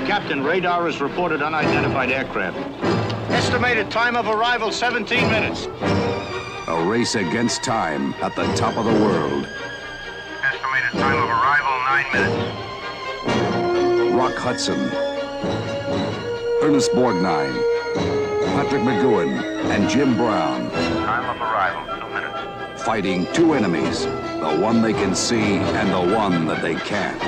Captain, radar has reported unidentified aircraft. Estimated time of arrival, 17 minutes. A race against time at the top of the world. Estimated time of arrival, 9 minutes. Rock Hudson, Ernest Borgnine, Patrick McGoohan, and Jim Brown. Time of arrival, 2 minutes. Fighting two enemies, the one they can see and the one that they can't.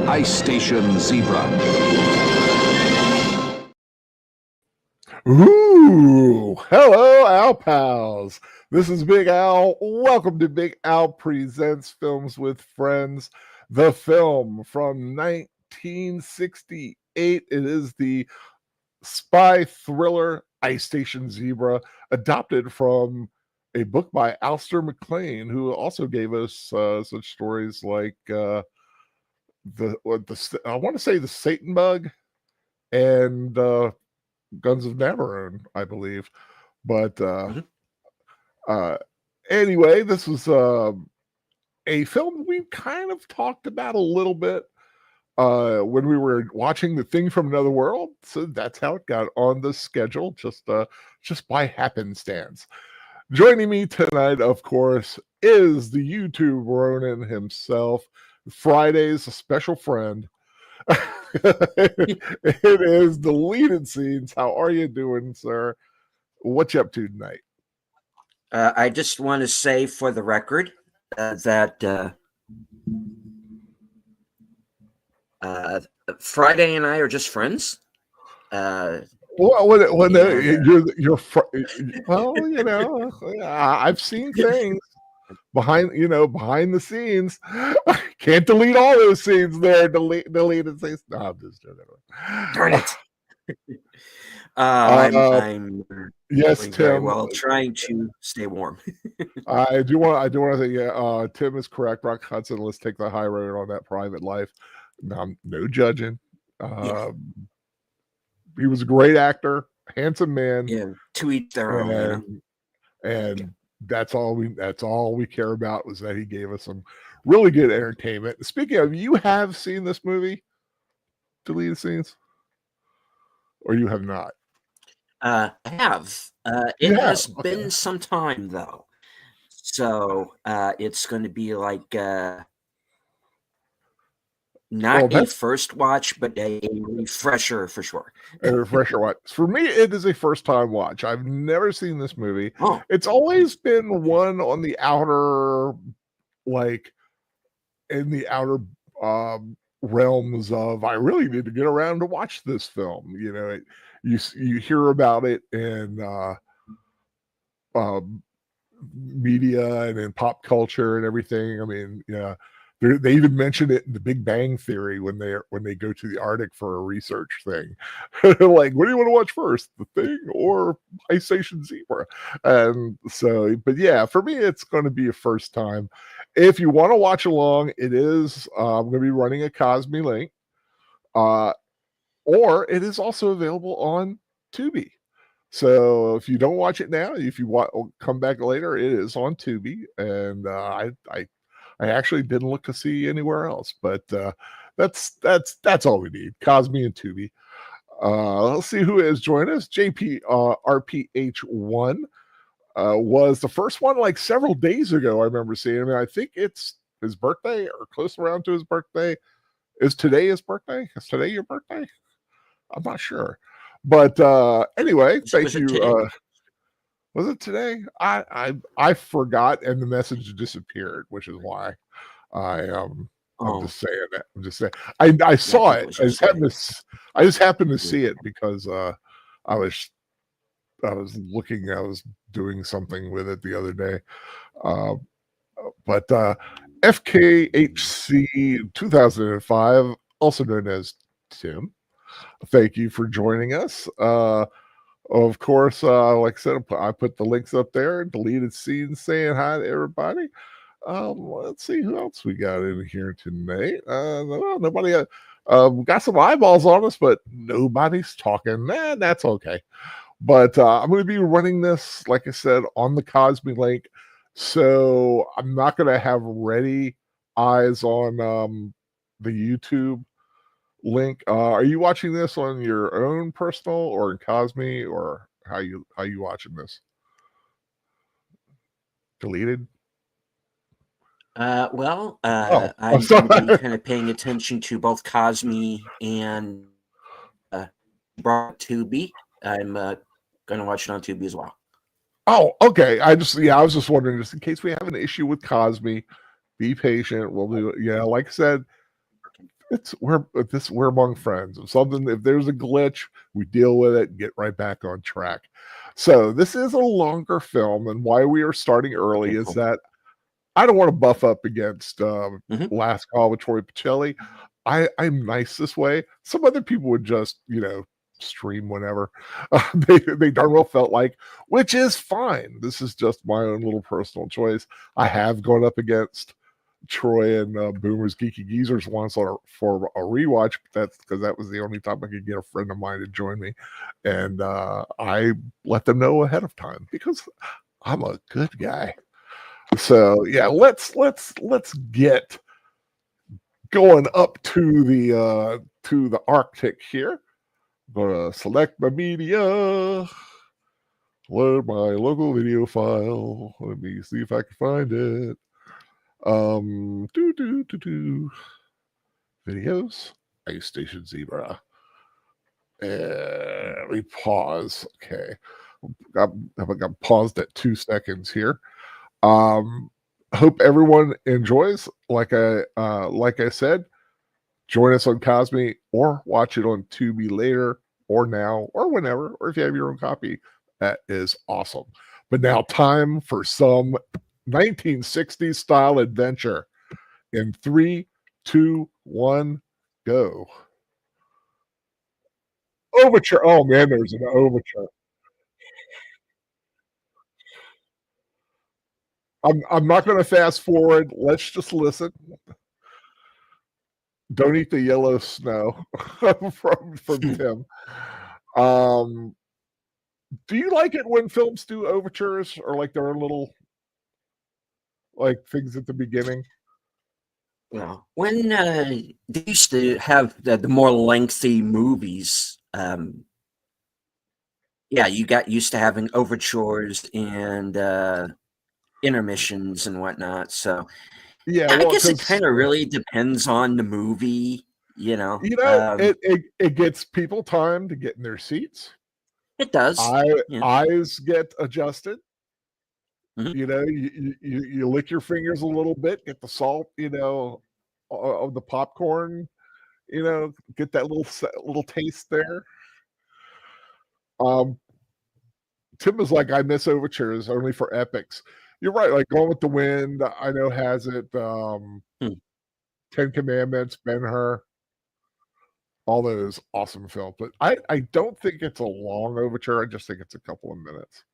Ice Station Zebra. Ooh, hello, Al pals. This is Big Al. Welcome to Big Al Presents Films with Friends. The film from 1968. It is the spy thriller Ice Station Zebra, adopted from a book by Alistair MacLean, who also gave us such stories like I want to say the Satan Bug and Guns of Navarone, I believe. But anyway, this was a film we kind of talked about a little bit when we were watching The Thing from Another World. So that's how it got on the schedule, just by happenstance. Joining me tonight, of course, is the YouTube Ronin himself, Friday's a special friend. It is Deleted Scenes. How are you doing, sir? What you up to tonight? I just want to say for the record that Friday and I are just friends. Well, I've seen things behind the scenes. Can't delete all those scenes there. Deleted scenes. No, I'm just joking. Darn it. I'm yes, Tim. Well, trying to stay warm. I do want to say, Tim is correct. Rock Hudson, let's take the high road on that private life. No judging. He was a great actor, handsome man. Yeah, to each their own. And that's all we care about, was that he gave us some really good entertainment. Speaking of, you have seen this movie, Deleted Scenes, or you have not? I have. It has been some time though, so it's going to be like not a first watch, but a refresher for sure. A refresher watch. For me, it is a first time watch. I've never seen this movie. Oh. It's always been one on the outer, in the outer realms of, I really need to get around to watch this film. You hear about it in media and in pop culture and everything. I mean, they even mention it in The Big Bang Theory when they go to the Arctic for a research thing. Like, what do you want to watch first, The Thing or Ice Station Zebra? And so, but yeah, for me, it's going to be a first time. If you want to watch along, it is I'm going to be running a Cosme link, or it is also available on Tubi. So if you don't watch it now, if you come back later, it is on Tubi, and I actually didn't look to see anywhere else, but that's all we need. Cosme and Tubi. Let's see who has joined us. JP RPH1 was the first one like several days ago. I remember seeing him. I think it's his birthday or close around to his birthday. Is today his birthday? Is today your birthday? I'm not sure. But anyway, thank you. Was it today? I forgot, and the message disappeared, which is why I'm just saying that. I'm just saying I saw it. I just happened to see it because I was doing something with it the other day. But FKHC 2005, also known as Tim, thank you for joining us. Of course, like I said, I put the links up there. Deleted Scenes saying hi to everybody. Let's see who else we got in here tonight. No, nobody. We got some eyeballs on us, but nobody's talking. Nah, that's okay. But I'm going to be running this, like I said, on the Cosme link. So I'm not going to have ready eyes on the YouTube link. Are you watching this on your own personal or in Cosme, or how you watching this? Deleted? Well, I'm I'm sorry. going to be kind of paying attention to both Cosme and Tubi. I'm going to watch it on Tubi as well. Oh, okay. I was just wondering, just in case we have an issue with Cosme, be patient. We'll do it. Yeah, like I said, we're among friends. If there's a glitch, we deal with it and get right back on track. So this is a longer film, and why we are starting early is that I don't want to buff up against Last Call with Troy Pacelli. I'm nice this way. Some other people would just, stream whenever they darn well felt like, which is fine. This is just my own little personal choice. I have gone up against Troy and Boomer's Geeky Geezers once for a rewatch, but that's because that was the only time I could get a friend of mine to join me, and I let them know ahead of time because I'm a good guy. So yeah, let's get going up to the Arctic here. Gonna select my media, load my local video file. Let me see if I can find it. Videos, Ice Station Zebra. Let me pause. Okay, I got paused at 2 seconds here. Hope everyone enjoys. Like I said, join us on Cosme or watch it on Tubi later or now or whenever, or if you have your own copy, that is awesome. But now time for some 1960s style adventure. In 3, 2, 1, go. Overture. Oh man, there's an overture. I'm not going to fast forward. Let's just listen. Don't eat the yellow snow from Tim. Do you like it when films do overtures or like their own little like things at the beginning? Well, when they used to have the more lengthy movies, you got used to having overtures and intermissions and whatnot. So Yeah, I guess it kind of really depends on the movie, it gets people time to get in their seats. It does. Eyes get adjusted. Mm-hmm. You lick your fingers a little bit, get the salt, of the popcorn, get that little taste there. Tim was like, I miss overtures only for epics. You're right. Like Gone with the Wind, I know has it. 10 Commandments, Ben-Hur, all those awesome films. But I don't think it's a long overture. I just think it's a couple of minutes.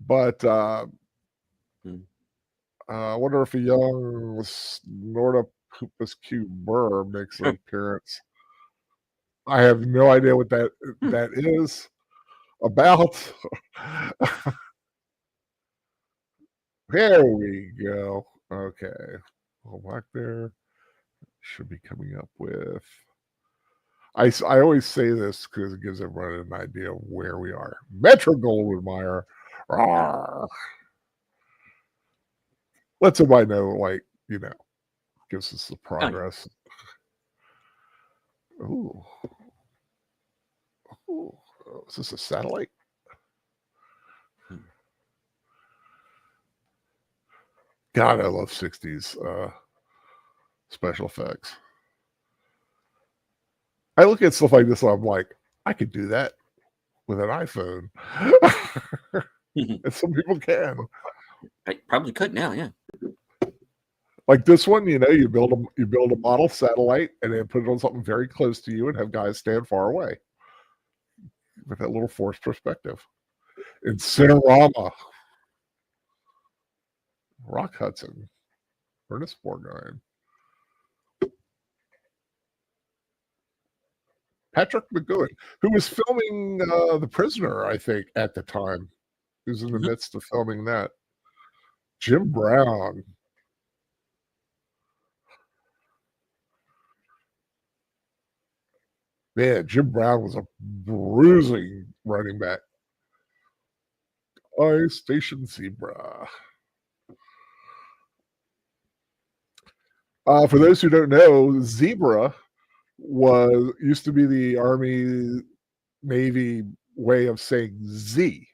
But I wonder if a young Snortopus Q Burr makes an appearance. I have no idea what that is about. There we go. Okay. Well, back there should be coming up with. I always say this because it gives everyone an idea of where we are. Metro Goldwyn Mayer. Lets everybody know, gives us the progress. Ooh. Ooh. Is this a satellite? God, I love 60s special effects. I look at stuff like this and I'm like, I could do that with an iPhone. And some people can. I probably could now, yeah. Like this one, you build a model satellite and then put it on something very close to you and have guys stand far away with that little forced perspective. In Cinerama, Rock Hudson. Ernest Borgnine. Patrick McGoohan, who was filming The Prisoner, I think, at the time. He was in the midst of filming that. Jim Brown. Man, Jim Brown was a bruising running back. Ice Station Zebra. For those who don't know, Zebra used to be the Army Navy way of saying Z.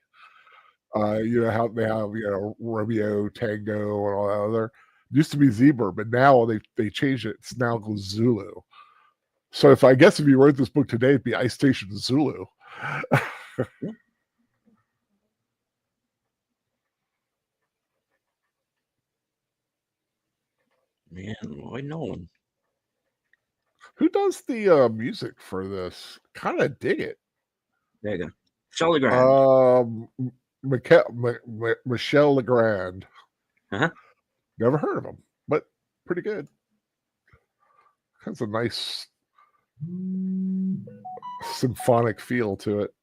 You know how they have Romeo, Tango, and all that other. It used to be Zebra, but now they changed it. It's now Zulu. So if you wrote this book today, it'd be Ice Station Zulu. Man, Lloyd Nolan. Who does the music for this? Kind of dig it. There you go. Michel Legrand. Michel Legrand. Uh-huh. Never heard of him, but pretty good. Has a nice symphonic feel to it.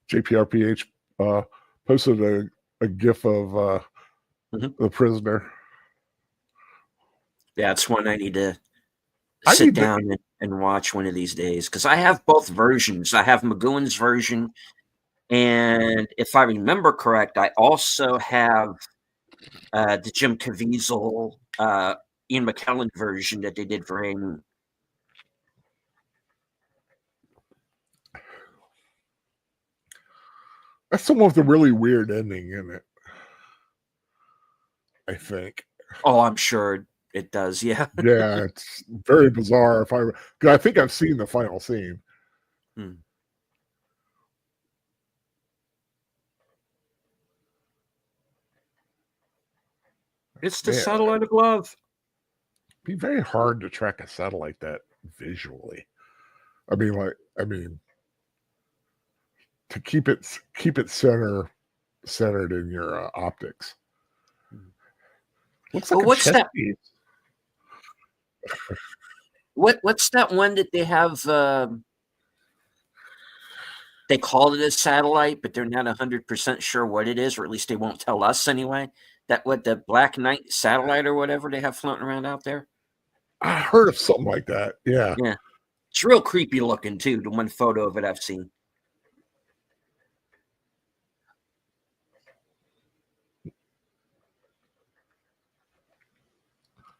JPRPH posted a GIF of The Prisoner. Yeah, it's one I need to sit down and watch one of these days, because I have both versions. I have McGoohan's version, and if I remember correct, I also have the Jim Caviezel, Ian McKellen version that they did for him. That's some of the really weird ending in it, I think. Oh, I'm sure it does. Yeah. Yeah, it's very bizarre. I think I've seen the final scene. It's the satellite of love. It'd be very hard to track a satellite that visually. I mean, to keep it centered in your optics. Looks like what's that? What's that one that they have? They call it a satellite, but they're not 100% sure what it is, or at least they won't tell us anyway. The Black Knight satellite or whatever they have floating around out there. I heard of something like that. Yeah. Yeah. It's real creepy looking too. The one photo of it I've seen.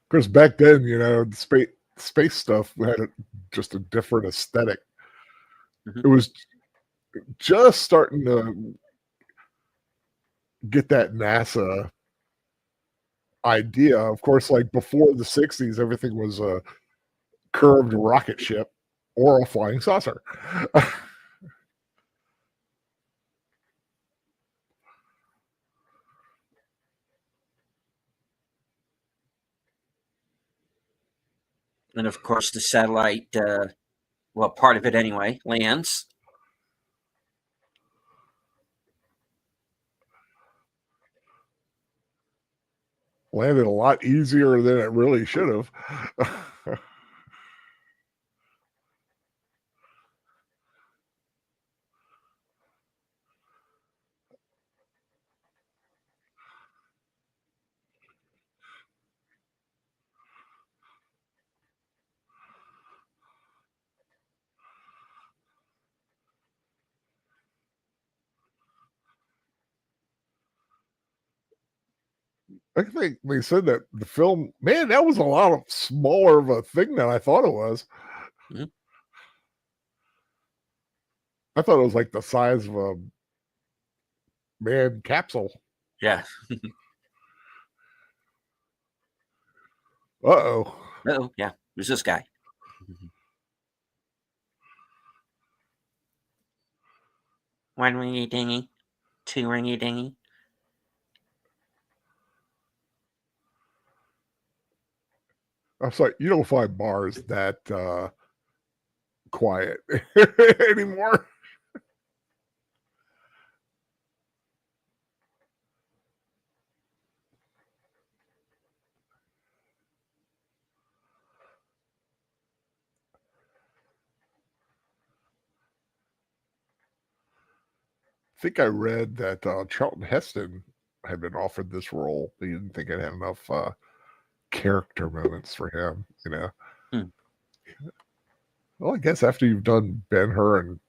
Of course, back then, the space stuff had just a different aesthetic. It was just starting to get that NASA idea. Of course, like before the 60s, everything was a curved rocket ship or a flying saucer. And of course, the satellite, part of it anyway, lands. Landed a lot easier than it really should have. I think they said that the film, man, that was a lot of smaller of a thing than I thought it was. I thought it was like the size of a manned capsule. Yeah. Uh-oh. Yeah. Who's this guy? One ringy dingy, two ringy dingy. I'm sorry, you don't find bars that quiet anymore. I think I read that Charlton Heston had been offered this role. He didn't think it had enough character moments for him, you know. Hmm. Well, I guess after you've done Ben-Hur and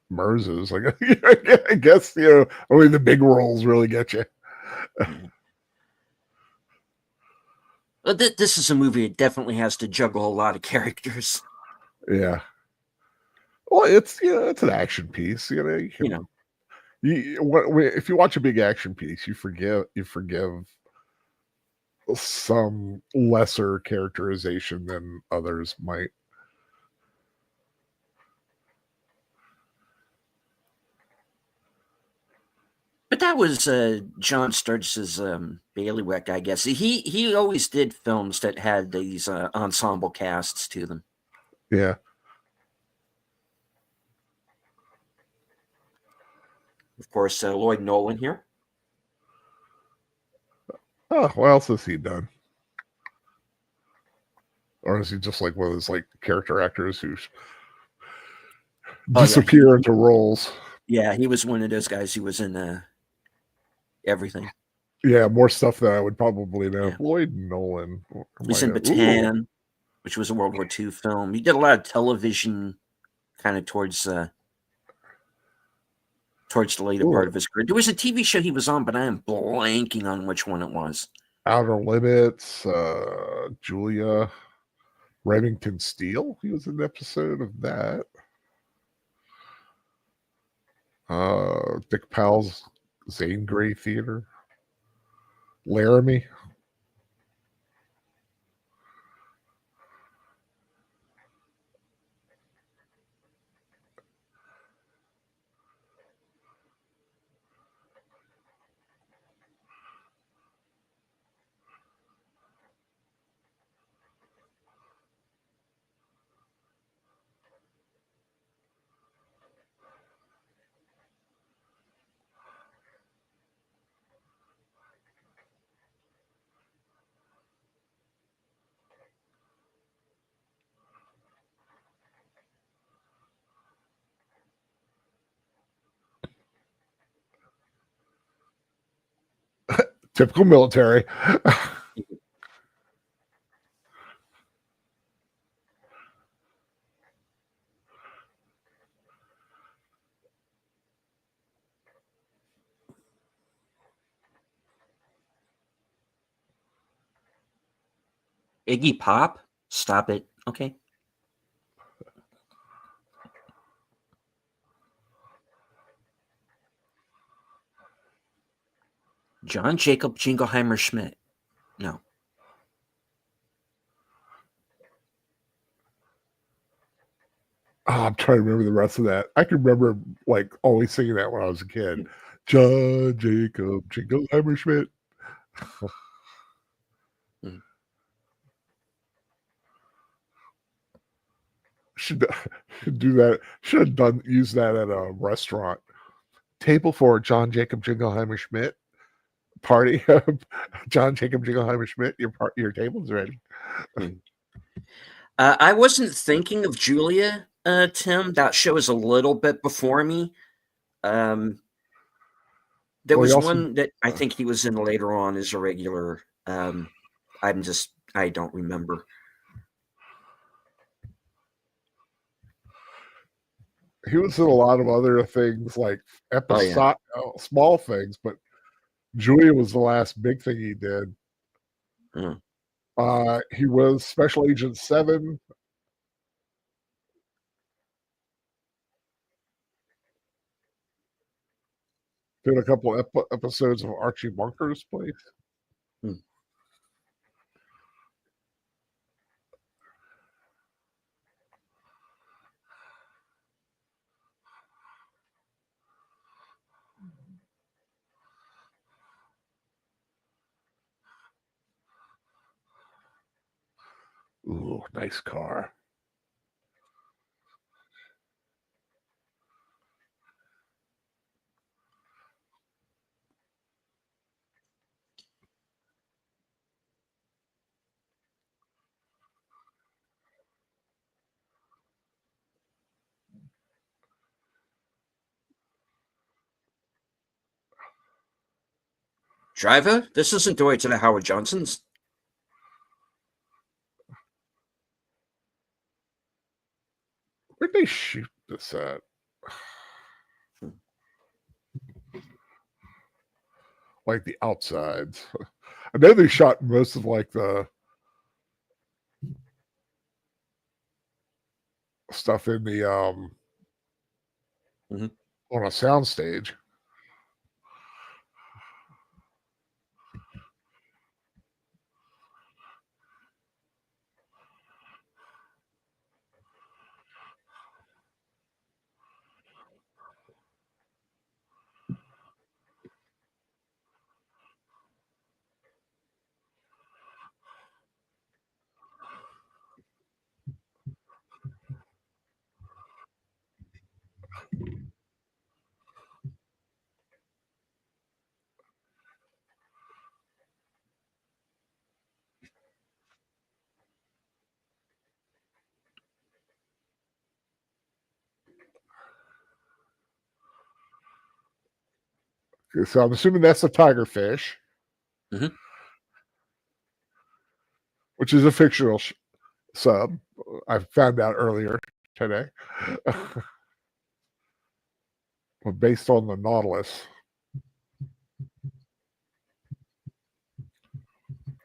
Moses, I guess, you know, only the big roles really get you. Yeah. Well, this is a movie that definitely has to juggle a lot of characters. Yeah. Well, it's, you know, it's an action piece. You know, if you watch a big action piece, you forgive some lesser characterization than others might. But that was John Sturgis's bailiwick, I guess. He always did films that had these ensemble casts to them. Yeah. Of course, Lloyd Nolan here. Oh, what else has he done? Or is he just like one of those like character actors who disappear into roles? Yeah, he was one of those guys who was in everything. Yeah, more stuff that I would probably know. Yeah. Lloyd Nolan. He's in Bataan, which was a World War II film. He did a lot of television kind of towards the later part of his career. There was a TV show he was on, but I am blanking on which one it was. Outer Limits, Julia, Remington Steele. He was in an episode of that. Dick Powell's Zane Grey Theater. Laramie. Typical military. Iggy Pop? Stop it. Okay. John Jacob Jingleheimer Schmidt. No. Oh, I'm trying to remember the rest of that. I can remember like always singing that when I was a kid. John Jacob Jingleheimer Schmidt. Should do that. Should have used that at a restaurant. Table for John Jacob Jingleheimer Schmidt. Party. John Jacob Jingleheimer Schmidt. Your table's ready. I wasn't thinking of Julia, Tim. That show is a little bit before me. There was one that I think he was in later on as a regular. I don't remember. He was in a lot of other things like episode, small things, but Julia was the last big thing he did. He was Special Agent 7. Did a couple episodes of Archie Bunker's Place. Ooh, nice car. Driver, this isn't the way to the Howard Johnsons. Where'd they shoot this at? Like the outsides. I know they shot most of like the stuff in the on a soundstage. Okay, so I'm assuming that's a tigerfish, which is a fictional sub. I found out earlier today. But based on the Nautilus.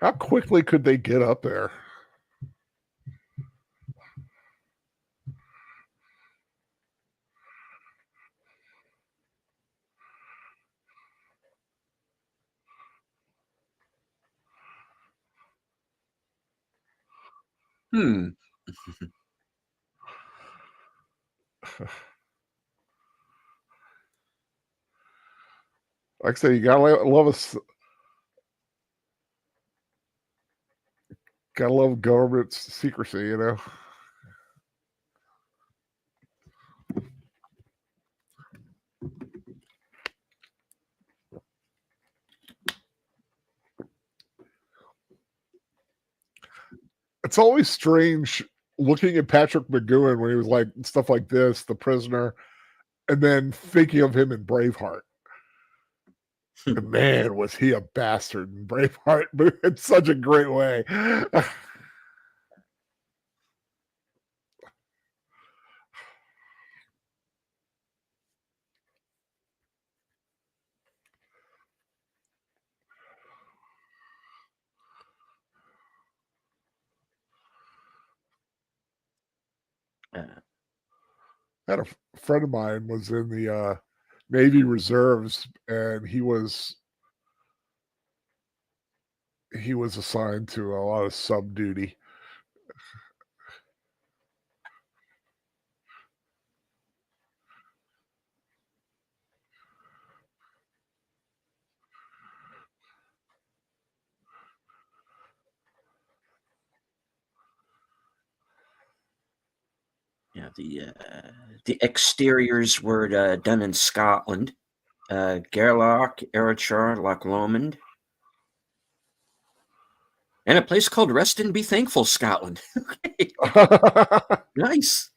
How quickly could they get up there? Like I say, you gotta love government secrecy, you know. It's always strange looking at Patrick McGoohan when he was like stuff like this, The Prisoner, and then thinking of him in Braveheart. And man, was he a bastard in Braveheart, but in such a great way. Had a friend of mine was in the Navy Reserves, and he was assigned to a lot of sub duty. Yeah, the exteriors were done in Scotland. Gairloch, Ayrshire, Loch Lomond, and a place called Rest and Be Thankful, Scotland. Nice.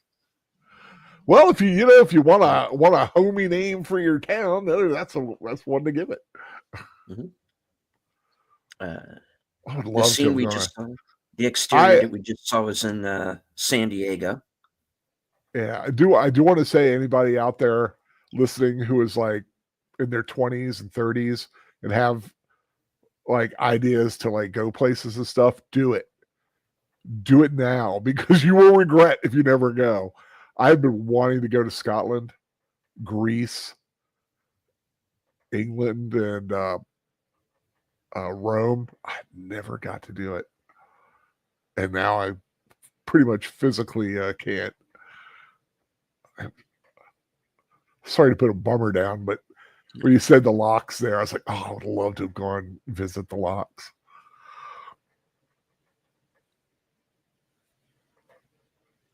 Well, if you want a homey name for your town, that's one to give it. I would love the scene we just saw, the exterior that we just saw was in San Diego. Yeah, I do want to say anybody out there listening who is like in their 20s and 30s and have like ideas to like go places and stuff, do it now, because you will regret if you never go. I've been wanting to go to Scotland, Greece, England, and Rome. I never got to do it, and now I pretty much physically can't. Sorry to put a bummer down, but when you said the locks there, I was like, oh, I would love to have gone visit the locks.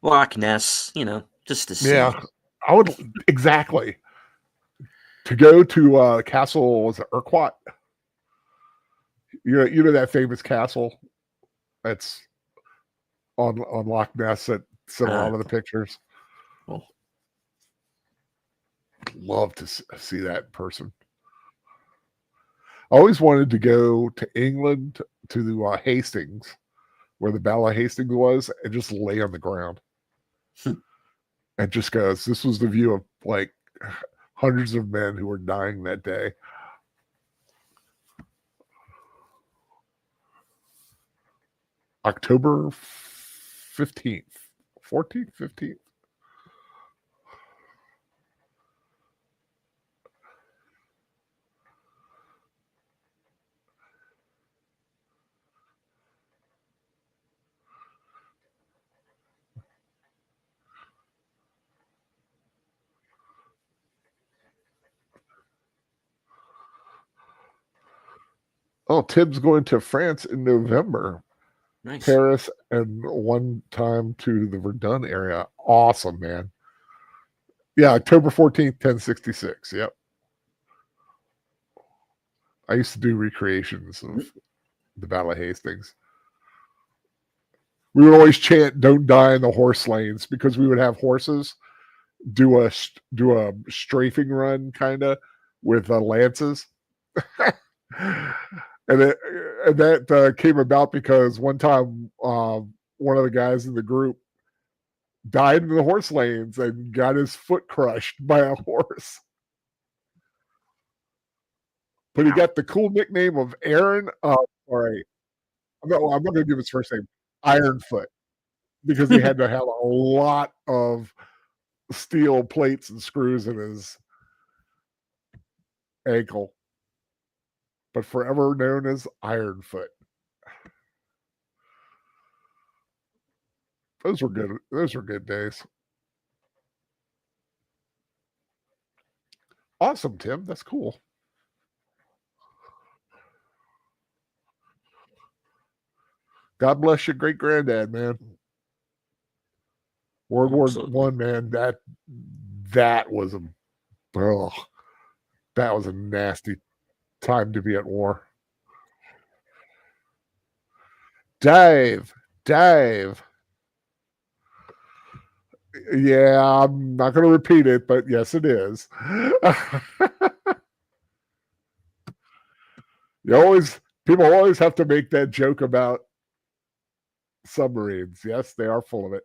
Loch Ness, just to see. Yeah, I would exactly to go to Castle, was it Urquhart? You know that famous castle that's on Loch Ness that sent a lot of the pictures. Well, love to see that in person. always wanted to go to England to the Hastings, where the Battle of Hastings was, and just lay on the ground. And just goes, this was the view of like hundreds of men who were dying that day. October 15th, 14th, 15th. Oh, Tim's going to France in November. Nice. Paris, and one time to the Verdun area. Awesome, man. Yeah, October 14th, 1066. Yep. I used to do recreations of the Battle of Hastings. We would always chant "Don't die in the horse lanes" because we would have horses do a strafing run kind of with lances. And that came about because one time one of the guys in the group died in the horse lanes and got his foot crushed by a horse. But he got the cool nickname of Aaron. Sorry, I'm not going to give his first name, Ironfoot, because he had to have a lot of steel plates and screws in his ankle. But forever known as Ironfoot. Those were good. Those were good days. Awesome, Tim. That's cool. God bless your great granddad, man. World War One, man. That was a nasty time to be at war. Dave. Yeah, I'm not going to repeat it, but yes, it is. People always have to make that joke about submarines. Yes, they are full of it.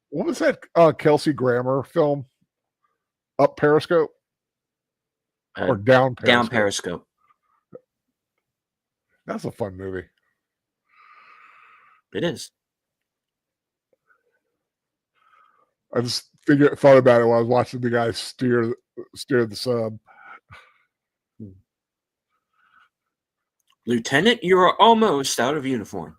What was that Kelsey Grammer film? Up Periscope? Or Down Periscope? Down Periscope. That's a fun movie. It is. I just thought about it while I was watching the guy steer the sub. Lieutenant, you are almost out of uniform.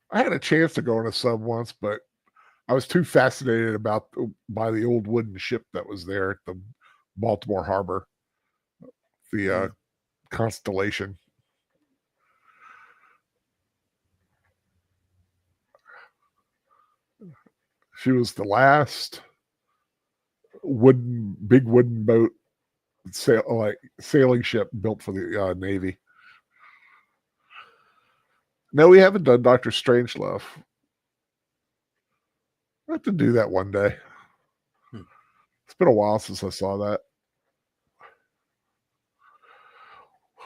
I had a chance to go on a sub once, but I was too fascinated by the old wooden ship that was there at the Baltimore Harbor, the Constellation. She was the last big wooden boat sailing ship built for the Navy. No, we haven't done Dr. Strangelove. I have to do that one day. It's been a while since I saw that.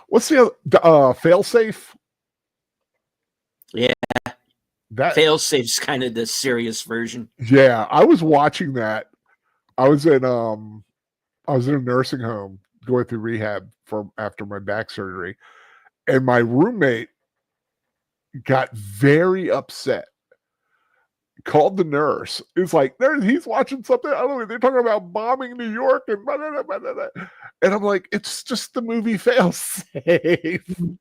What's the other Failsafe? Yeah. That Failsafe's kind of the serious version. Yeah, I was watching that. I was in a nursing home going through rehab after my back surgery, and my roommate got very upset. Called the nurse. It's like he's watching something. I don't know. They're talking about bombing New York and blah, blah, blah, blah, blah. And I'm like, it's just the movie Failsafe.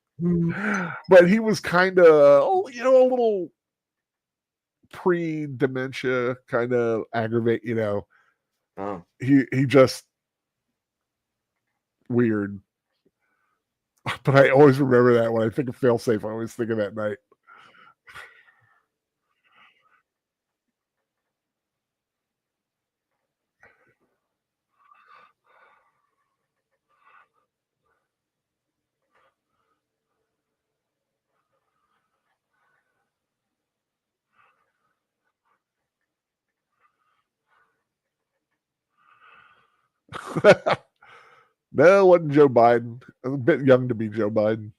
But he was kind of, a little pre-dementia, kind of aggravate. Oh. He just weird. But I always remember that when I think of failsafe. I always think of that night. No, it wasn't Joe Biden. I was a bit young to be Joe Biden.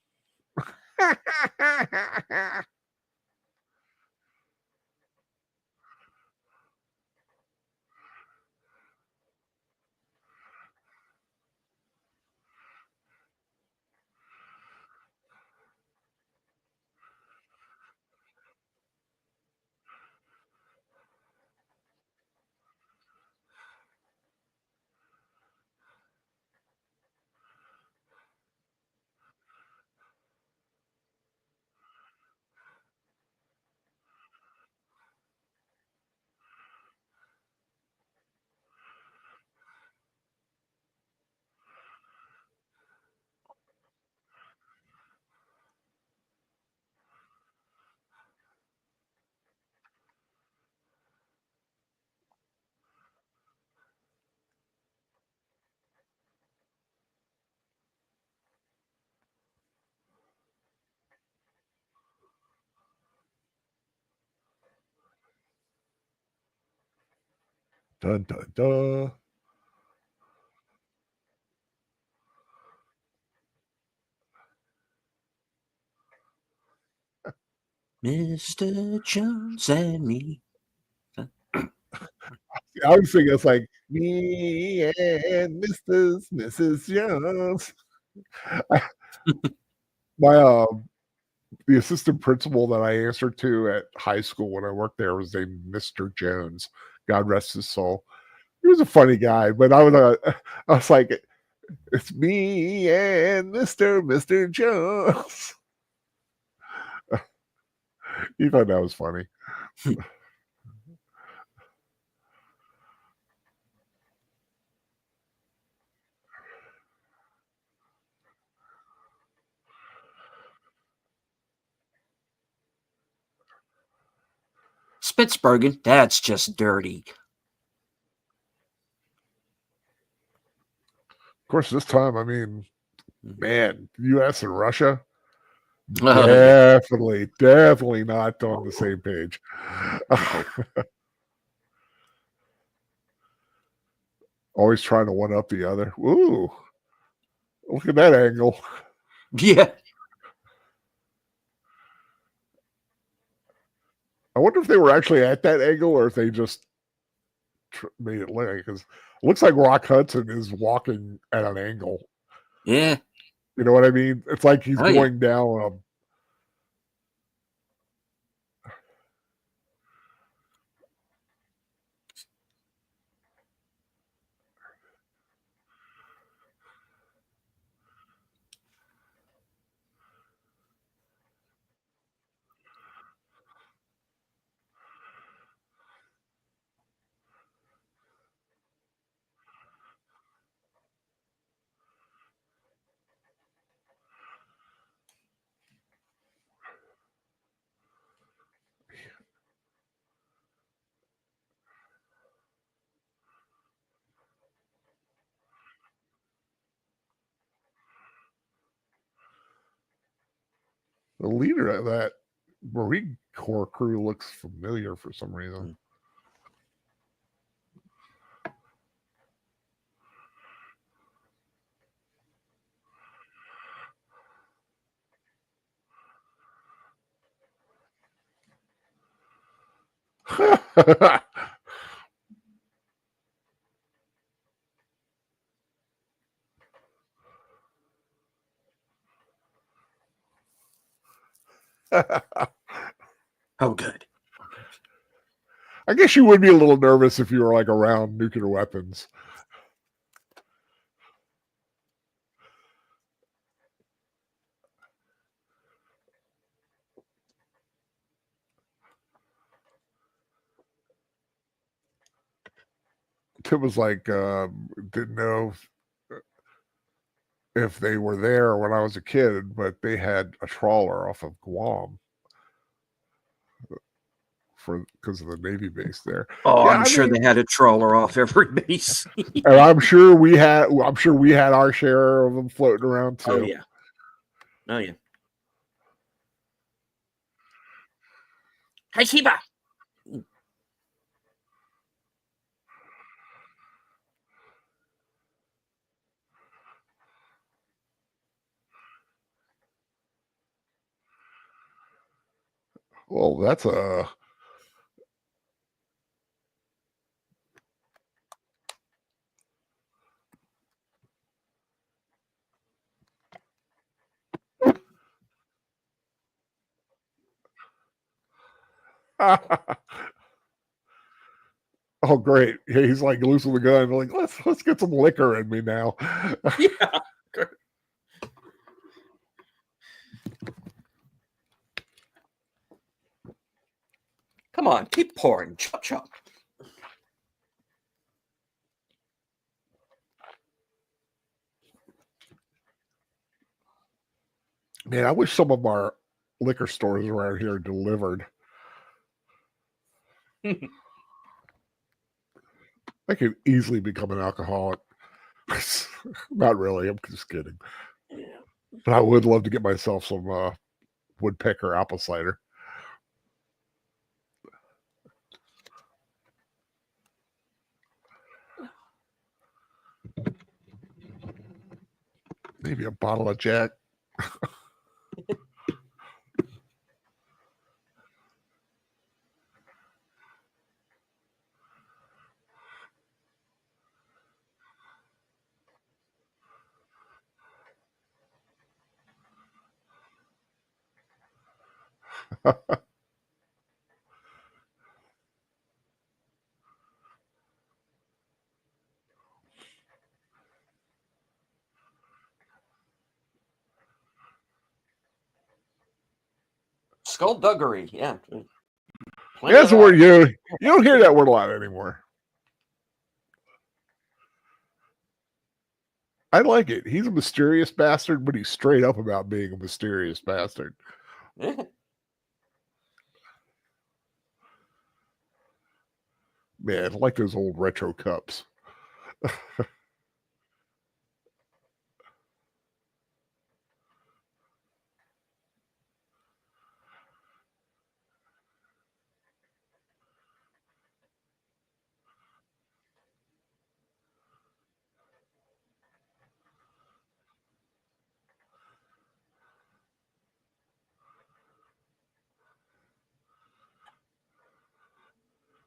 Dun dun dun. Mr. Jones and me. I was thinking it's like me and Mrs. Jones. My the assistant principal that I answered to at high school when I worked there was named Mr. Jones. God rest his soul. He was a funny guy, but I was like, it's me and Mr. Jones. He thought that was funny. Spitsbergen, that's just dirty. Of course, this time, I mean, man, U.S. and Russia, Oh, yeah. definitely not on the same page. Always trying to one up the other. Ooh, look at that angle. Yeah. I wonder if they were actually at that angle or if they just made it look, because it looks like Rock Hudson is walking at an angle. Yeah. You know what I mean? It's like he's Oh, yeah. going down the leader of that Marine Corps crew looks familiar for some reason. Oh, good. I guess you would be a little nervous if you were like around nuclear weapons. Tim was like, didn't know if they were there when I was a kid, but they had a trawler off of Guam because of the Navy base there. Oh, Yeah, I'm sure they had a trawler off every base. and I'm sure we had our share of them floating around too. Oh yeah. Oh yeah. Hey, Sheba. Well, that's a oh great. Yeah, he's like losing the gun. Like, let's get some liquor in me now. Yeah. Come on, keep pouring. Chop chop. Man, I wish some of our liquor stores around here delivered. I could easily become an alcoholic. Not really. I'm just kidding. But I would love to get myself some woodpecker apple cider. Maybe a bottle of Jack. Skullduggery, yeah. That's a word you don't hear that word a lot anymore. I like it. He's a mysterious bastard, but he's straight up about being a mysterious bastard. Yeah. Man, I like those old retro cups.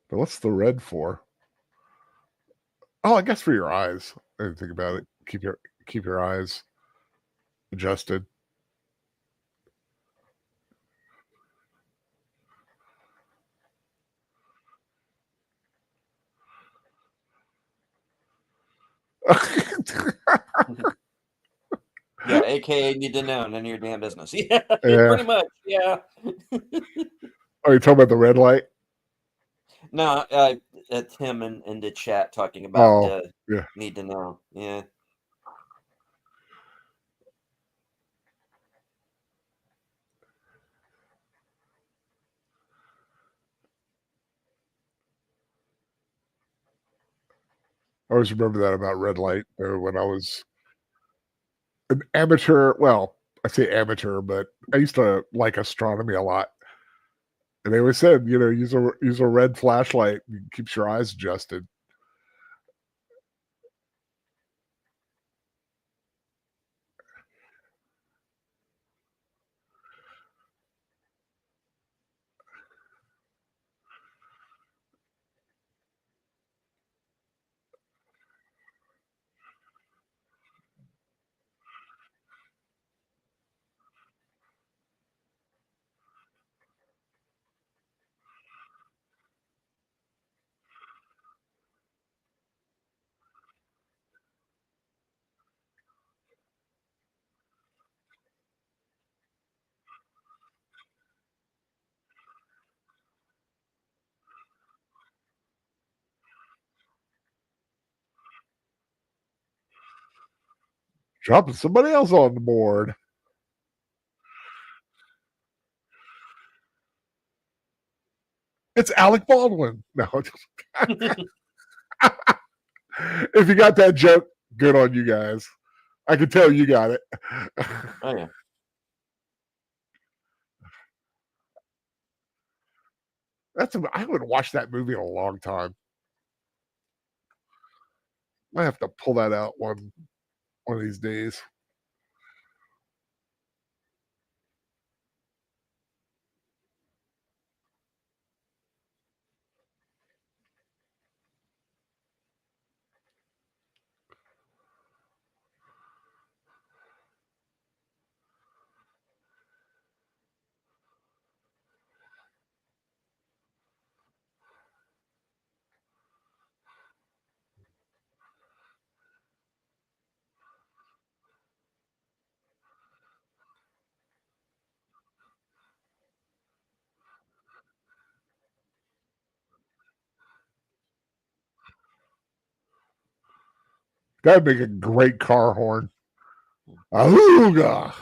But what's the red for? Oh, I guess for your eyes. I didn't think about it. Keep your eyes adjusted. Yeah, aka need to know, none of your damn business. Yeah, Yeah. pretty much. Yeah. Are you talking about the red light? No, it's him in the chat talking about Yeah. need to know. Yeah. I always remember that about red light when I was an amateur. Well, I say amateur, but I used to like astronomy a lot. And they always said, use a red flashlight. It keeps your eyes adjusted. Dropping somebody else on the board. It's Alec Baldwin. No. If you got that joke, good on you guys. I can tell you got it. Oh yeah. I haven't watched that movie in a long time. I have to pull that out one of these days. That'd make a great car horn. Ahooga!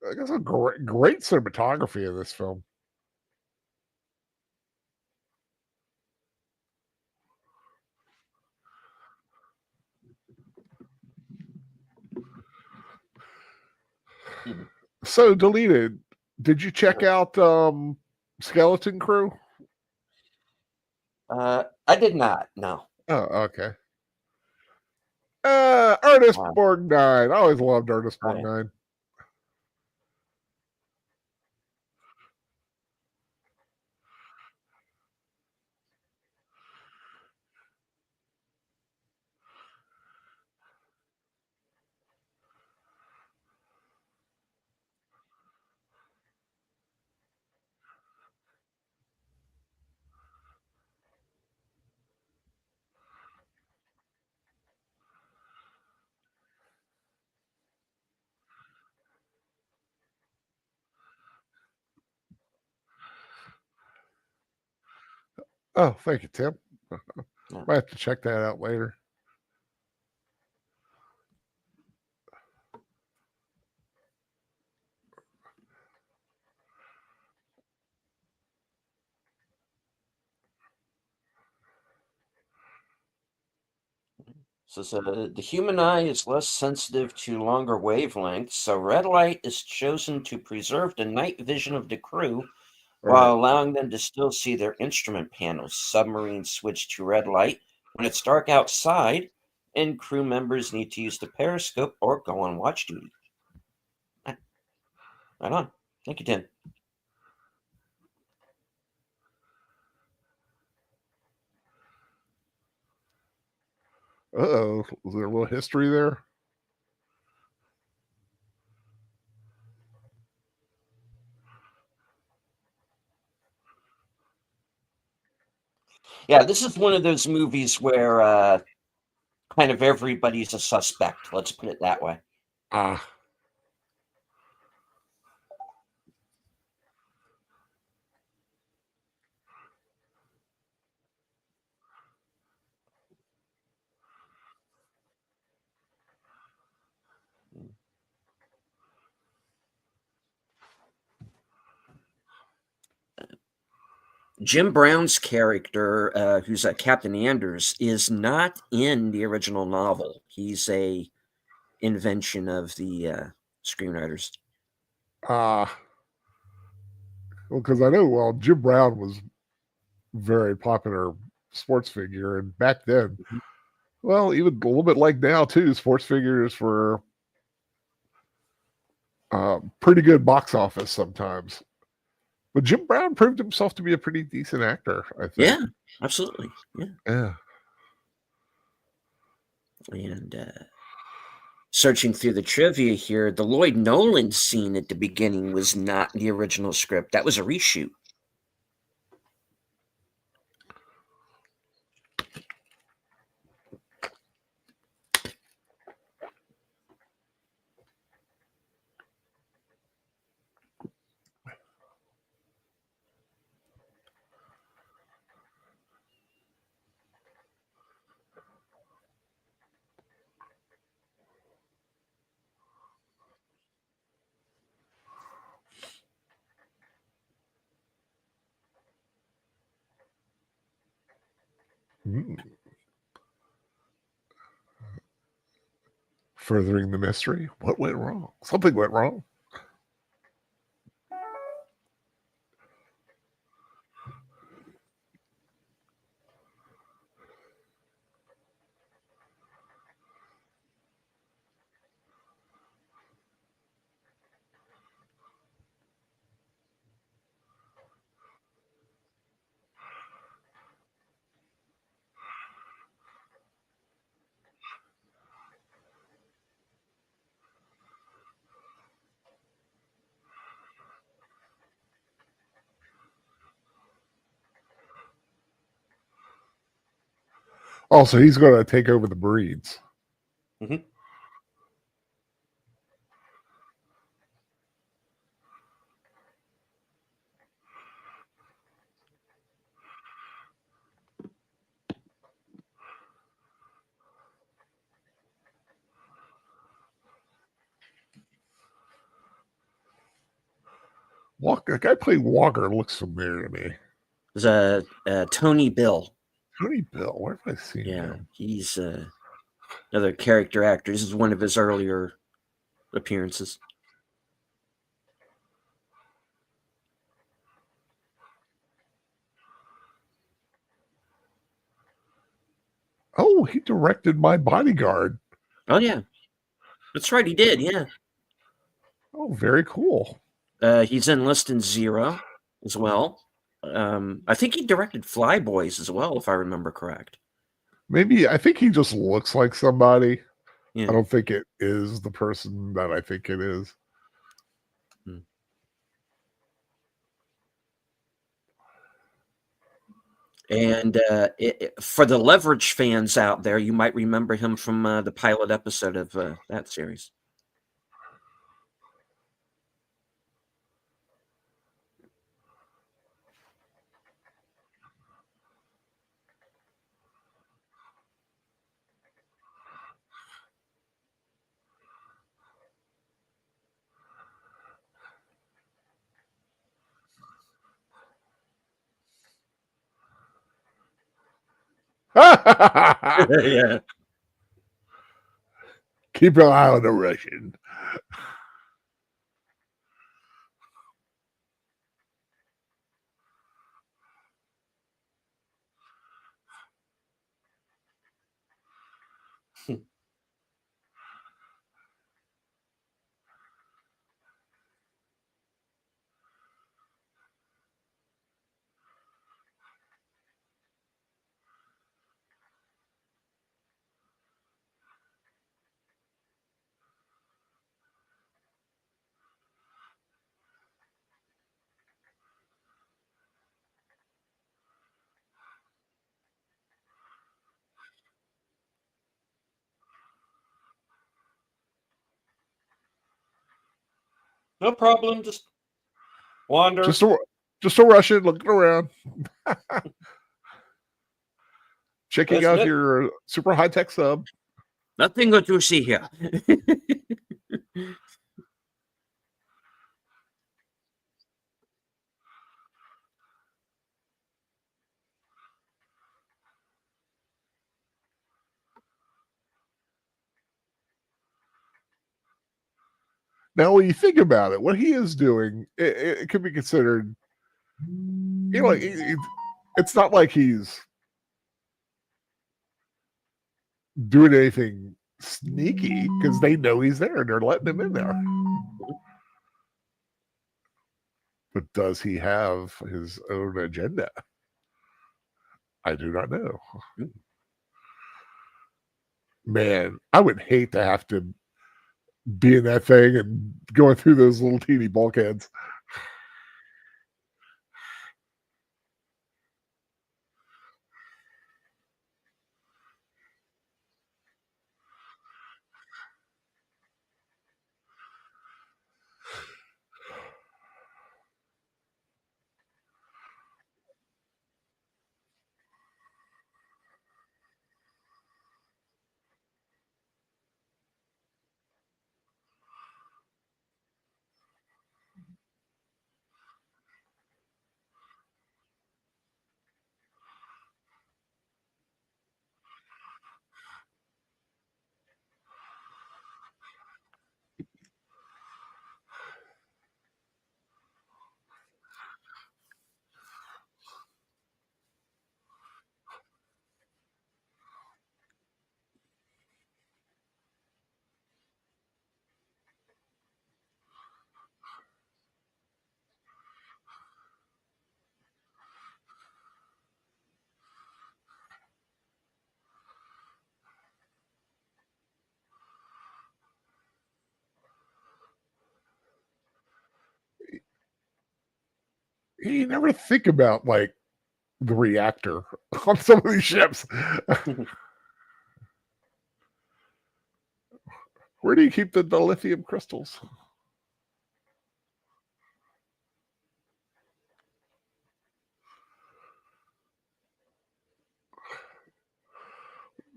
I guess a great cinematography in this film. So deleted. Did you check out Skeleton Crew? I did not. No. Oh, okay. Ernest Borgnine. I always loved Ernest Borgnine. Oh, thank you, Tim. Might have to check that out later. So the human eye is less sensitive to longer wavelengths, so red light is chosen to preserve the night vision of the crew while allowing them to still see their instrument panels. Submarines switch to red light when it's dark outside, and crew members need to use the periscope or go on watch duty. Right on. Thank you, Tim. Uh-oh. Is there a little history there? Yeah, this is one of those movies where kind of everybody's a suspect. Let's put it that way. Jim Brown's character, who's Captain Anders, is not in the original novel. He's a invention of the screenwriters. Well, because I know, Jim Brown was very popular sports figure, and back then, well, even a little bit like now too, sports figures were pretty good box office sometimes. But Jim Brown proved himself to be a pretty decent actor, I think. Yeah, absolutely. Yeah. And searching through the trivia here, the Lloyd Nolan scene at the beginning was not the original script. That was a reshoot. Hmm. Furthering the mystery. What went wrong? Something went wrong. Also, he's going to take over the breeds. Mm-hmm. Walker, the guy playing Walker looks familiar to me. There's Tony Bill. Tony Bill, where have I seen Yeah, him? he's another character actor. This is one of his earlier appearances. Oh, he directed My Bodyguard. Oh yeah, that's right. He did. Yeah, Oh, very cool. he's in Less Than Zero as well. I think he directed Flyboys as well, if I remember correct. Maybe I think he just looks like somebody. Yeah. I don't think it is the person that I think it is. And for the Leverage fans out there, you might remember him from the pilot episode of that series. Yeah. Keep an eye on the Russian. No problem. Just wander. Just a Russian looking around. Checking out your super high-tech sub. Nothing good to see here. Now, when you think about it, what he is doing, it could be considered, it's not like he's doing anything sneaky because they know he's there and they're letting him in there. But does he have his own agenda? I do not know. Man, I would hate to have to be in that thing and going through those little teeny bulkheads. You never think about like the reactor on some of these ships. Where do you keep the lithium crystals?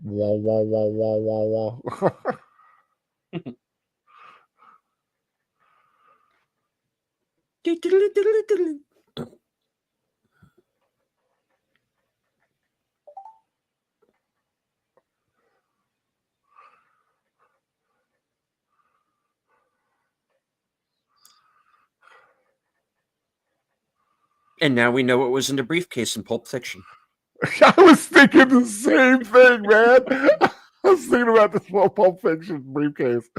Wah, wah, wah, wah, wah, wah. And now we know what was in the briefcase in Pulp Fiction. I was thinking the same thing, man. I was thinking about this little Pulp Fiction briefcase.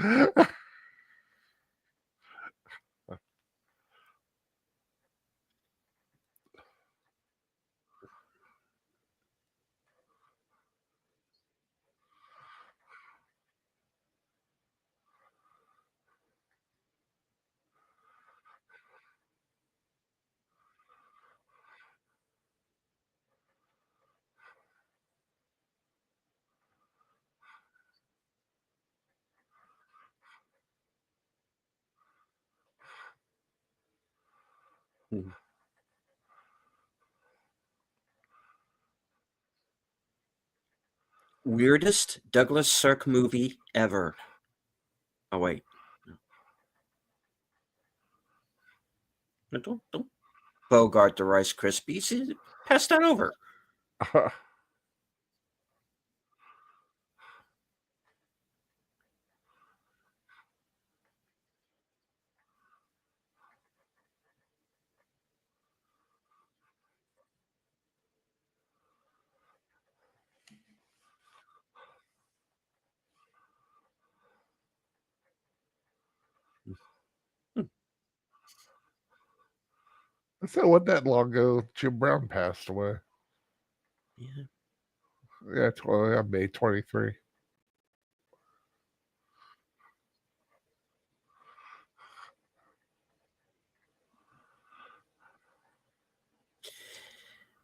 Weirdest Douglas Sirk movie ever. Oh wait. No, don't Bogart the Rice Krispies. Pass that over. So what that long ago Jim Brown passed away. Yeah. Yeah, May 23.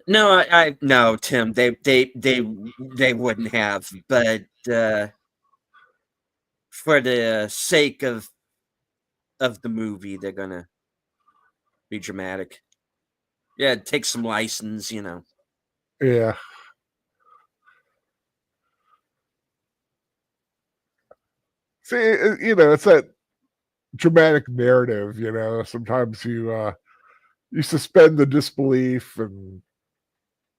No, I no, Tim. They wouldn't have, but for the sake of the movie, they're gonna be dramatic. Yeah, take some license, you know. Yeah. See, it's that dramatic narrative, sometimes you suspend the disbelief and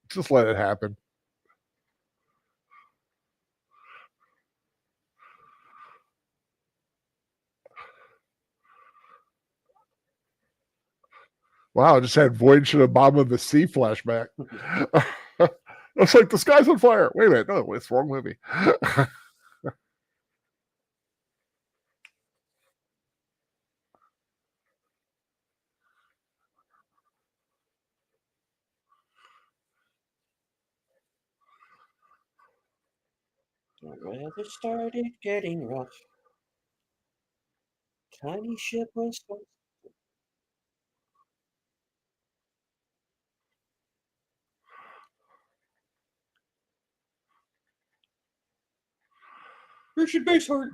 just let it happen. Wow, I just had Voyage to the Bottom of the Sea flashback. It's like the sky's on fire. Wait a minute, no, it's the wrong movie. The weather started getting rough. Tiny ship was. Richard Basehart.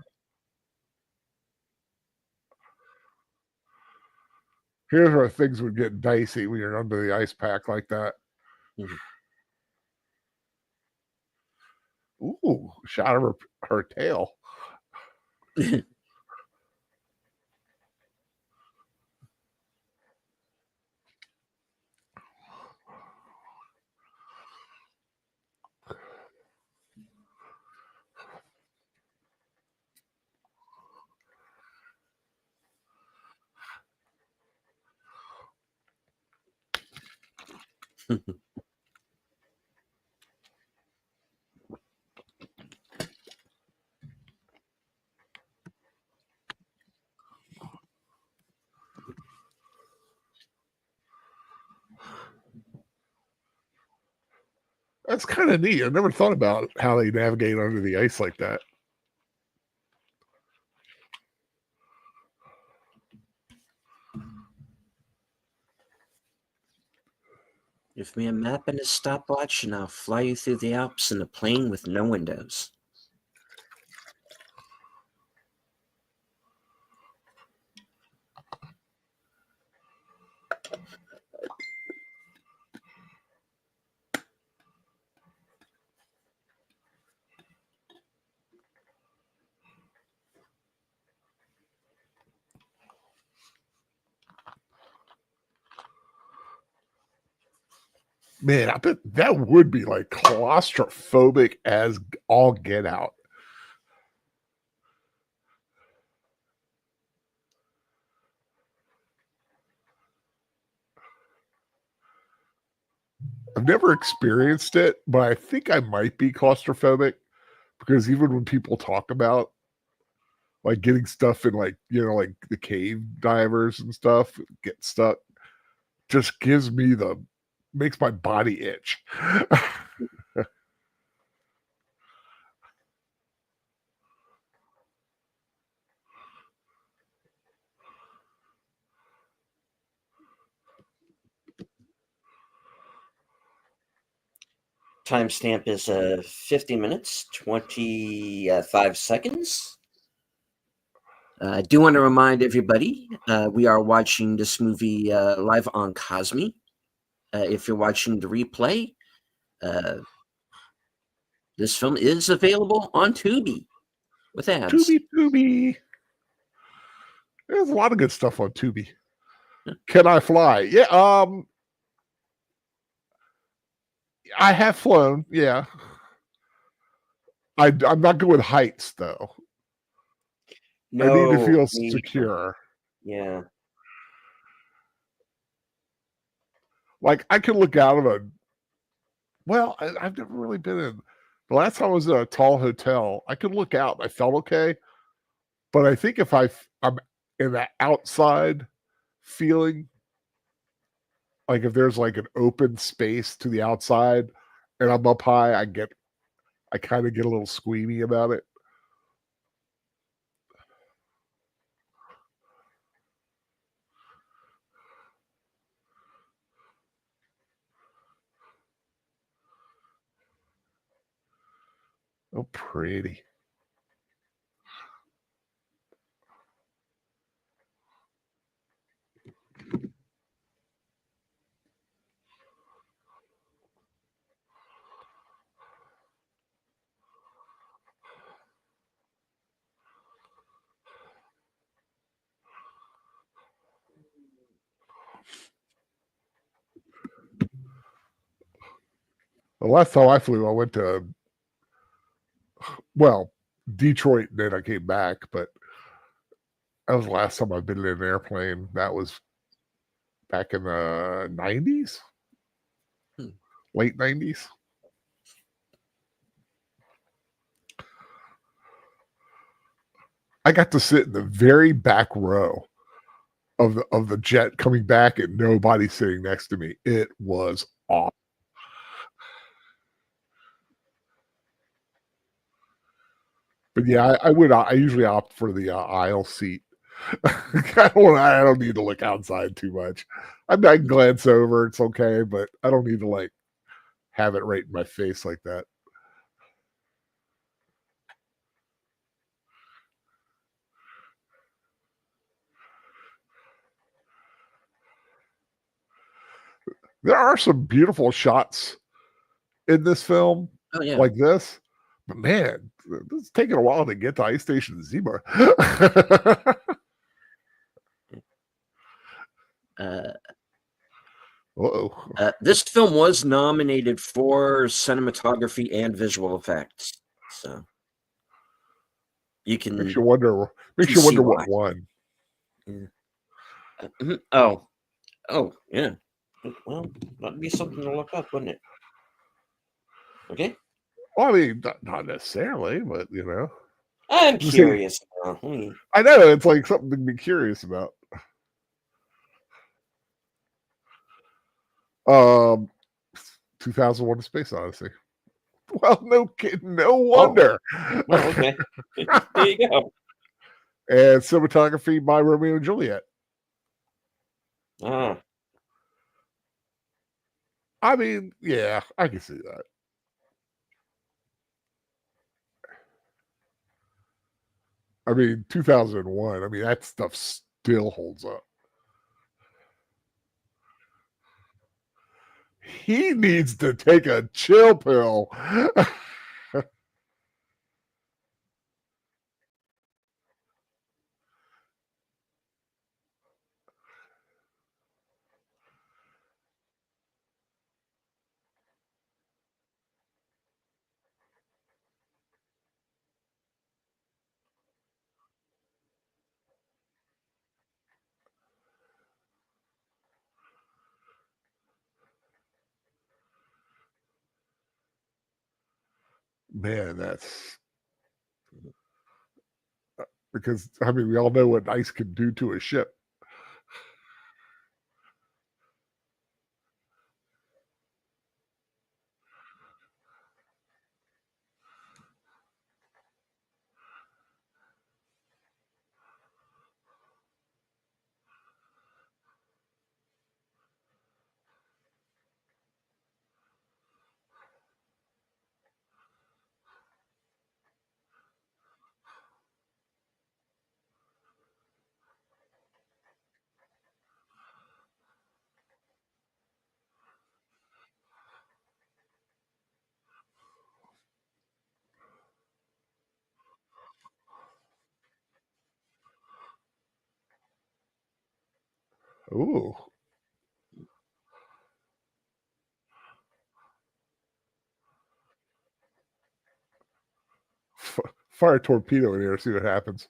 Here's where things would get dicey when you're under the ice pack like that. Ooh, shot of her tail. That's kind of neat. I never thought about how they navigate under the ice like that. Give me a map and a stopwatch, and I'll fly you through the Alps in a plane with no windows. Man, I bet that would be like claustrophobic as all get out. I've never experienced it, but I think I might be claustrophobic because even when people talk about like getting stuff in like, like the cave divers and stuff, get stuck, just makes my body itch. Timestamp is 50 minutes, 25 seconds. I do want to remind everybody, we are watching this movie live on Cosme. If you're watching the replay, this film is available on Tubi with ads. Tubi. There's a lot of good stuff on Tubi. Can I fly? Yeah. I have flown. Yeah. I'm not good with heights though. No, I need to feel secure. Yeah. Like I could look out of I've never really been in. The last time I was in a tall hotel, I could look out and I felt okay. But I think if I'm in that outside feeling, like if there's like an open space to the outside and I'm up high, I kind of get a little squeamy about it. Oh, pretty. The last time I flew, I went to, Detroit, and then I came back, but that was the last time I've been in an airplane. That was back in the 90s, late 90s. I got to sit in the very back row of the jet coming back and nobody sitting next to me. It was awesome. But yeah, I usually opt for the aisle seat. I don't need to look outside too much. I can glance over, it's okay, but I don't need to like have it right in my face like that. There are some beautiful shots in this film, like this, but man, it's taking a while to get to Ice Station Zebra. This film was nominated for cinematography and visual effects, so you can makes you wonder what won. Yeah. Oh, yeah. Well, that'd be something to look up, wouldn't it? Okay. Well, I mean, not necessarily, but I'm curious. I know it's like something to be curious about. 2001: A Space Odyssey. Well, no wonder. Oh. Well, okay. There you go. And cinematography by Romeo and Juliet. I mean, yeah, I can see that. I mean, 2001. I mean, that stuff still holds up. He needs to take a chill pill. Man, that's because I mean we all know what ice can do to a ship. Ooh, fire a torpedo in here, see what happens.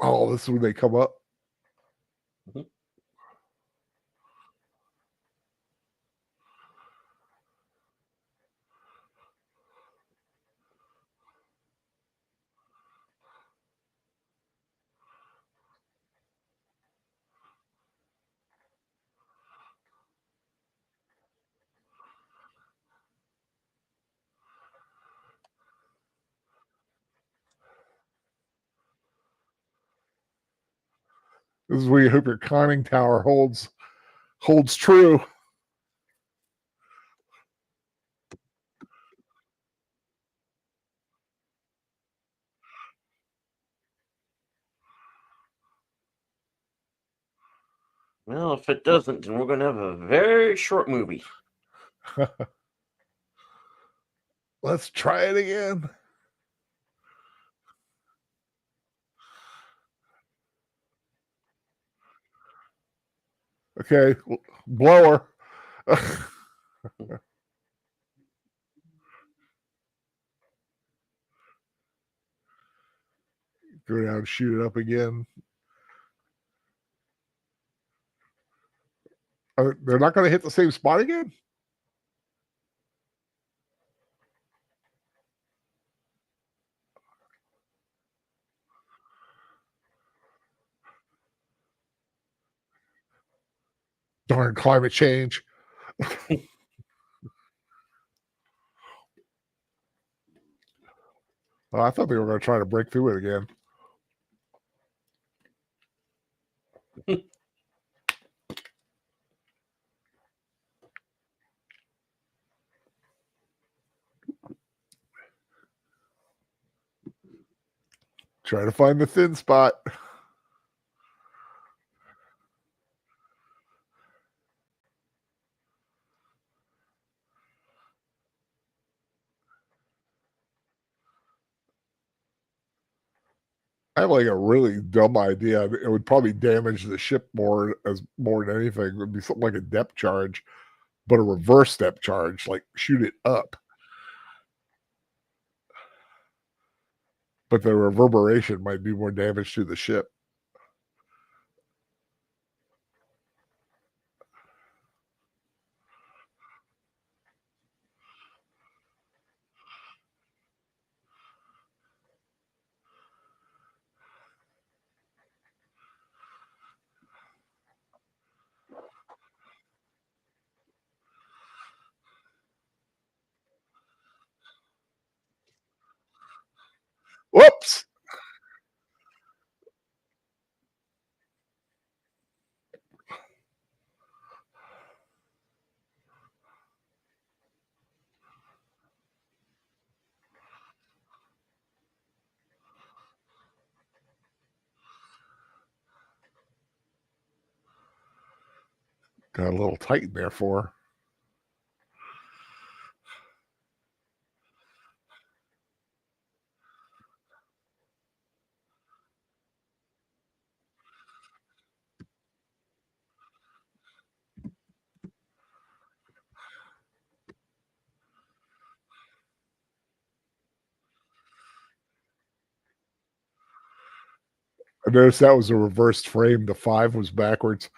Oh, this is when they come up. Mhm. This is where you hope your conning tower holds true. Well, if it doesn't, then we're going to have a very short movie. Let's try it again. Okay, blower. Go down and shoot it up again. They're not going to hit the same spot again? Darn climate change. Well, I thought they were going to try to break through it again. Try to find the thin spot. I have like a really dumb idea. It would probably damage the ship more than anything. It would be something like a depth charge, but a reverse depth charge, like shoot it up. But the reverberation might do more damage to the ship. Got a little tight in there for her. I noticed that was a reversed frame. The 5 was backwards.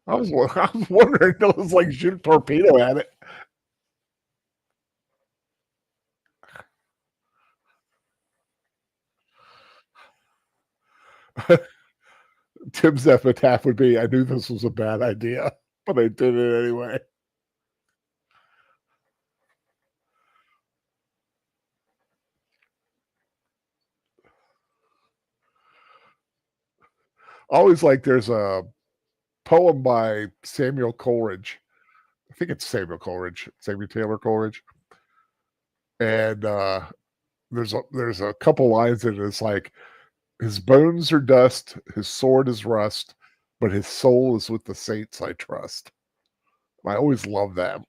I was wondering, it was like shoot a torpedo at it. Tim's epitaph would be, "I knew this was a bad idea, but I did it anyway." Always like there's a poem by Samuel Coleridge. I think it's Samuel Coleridge, Samuel Taylor Coleridge, and there's a couple lines in it. It's like his bones are dust, his sword is rust, but his soul is with the saints I trust. I always love that.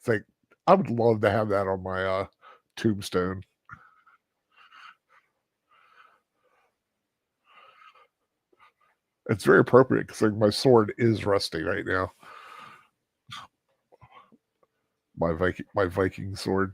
Think I would love to have that on my tombstone. It's very appropriate because like, my sword is rusty right now. My Viking sword.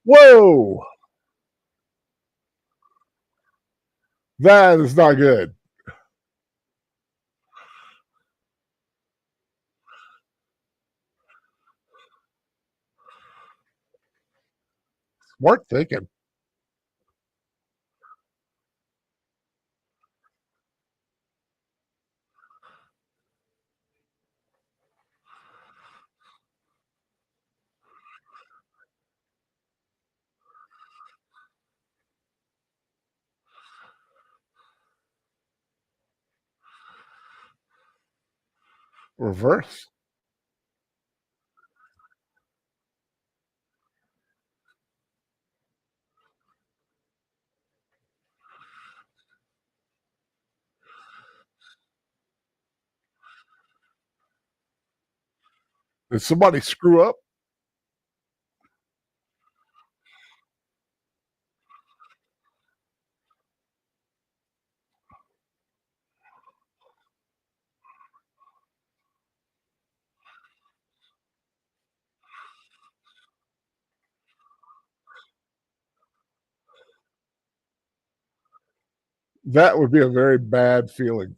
Whoa, that is not good. Smart thinking. Reverse. Did somebody screw up? That would be a very bad feeling.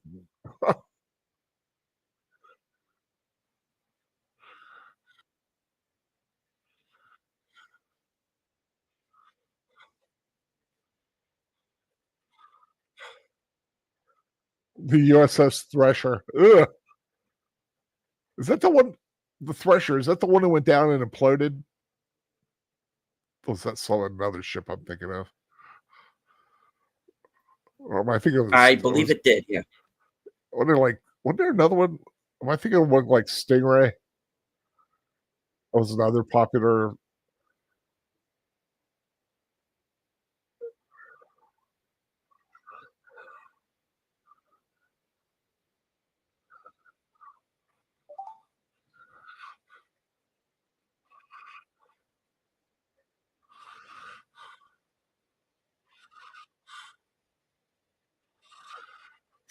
The USS Thresher. Ugh. Is that the one? The Thresher, is that the one that went down and imploded? Was that some another ship I'm thinking of? Or am I thinking of I believe it did, yeah. Wasn't there another one? Am I thinking of one like Stingray? That was another popular.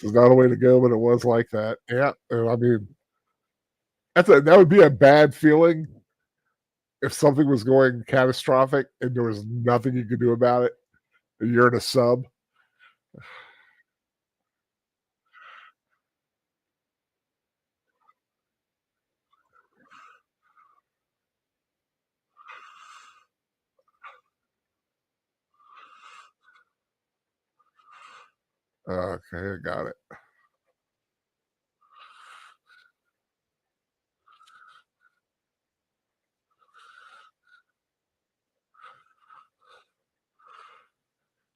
It's not a way to go, but it was like that. Yeah, and I mean, that would be a bad feeling if something was going catastrophic and there was nothing you could do about it. And you're in a sub. Okay, I got it.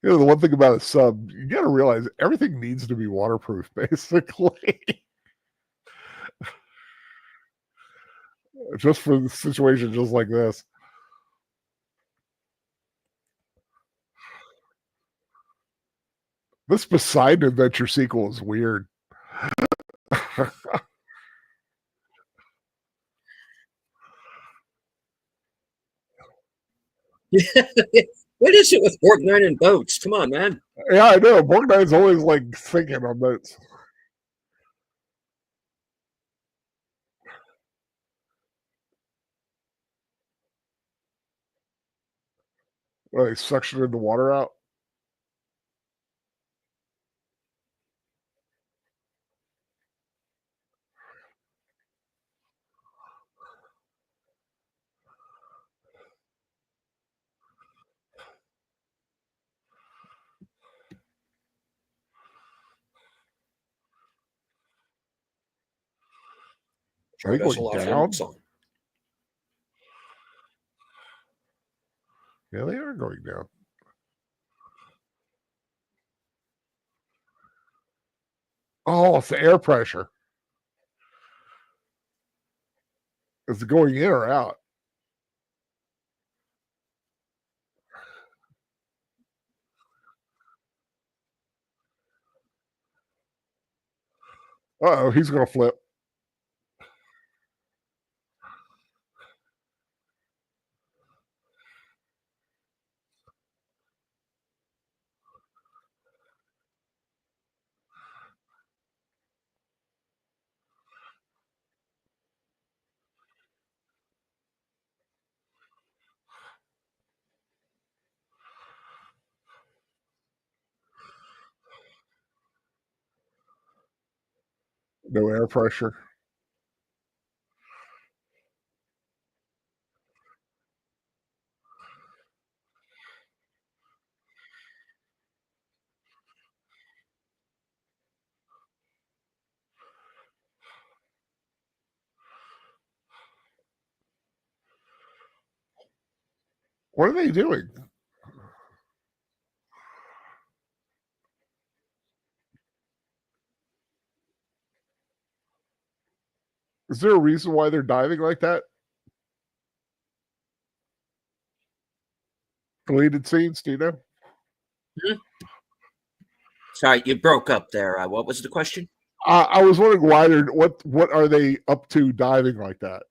You know, the one thing about a sub, you got to realize everything needs to be waterproof, basically, just for the situation just like this. This Poseidon Adventure sequel is weird. What is it with Borgnine and boats? Come on, man. Yeah, I know. Borgnine's always like thinking on boats. Well, they suctioned the water out. Are they going down? Yeah, they are going down. Oh, it's the air pressure. Is it going in or out? Uh-oh, he's going to flip. No air pressure. What are they doing? Is there a reason why they're diving like that? Deleted scenes, do you know? Hmm? Sorry, you broke up there. What was the question? I was wondering why they're what are they up to diving like that?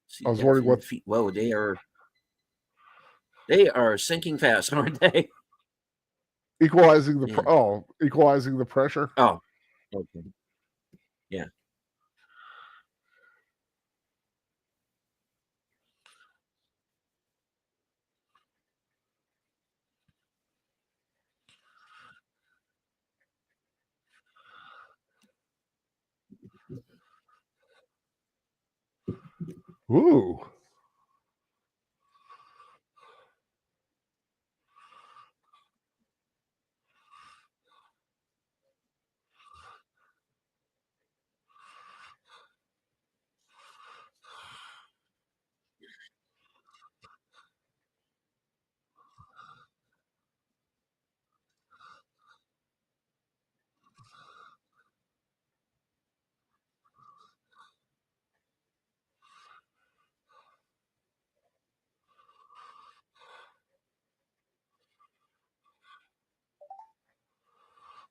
See, I was wondering what. Whoa, they are sinking fast, aren't they? Equalizing the Yeah. equalizing the pressure. Oh, okay. Yeah. Ooh.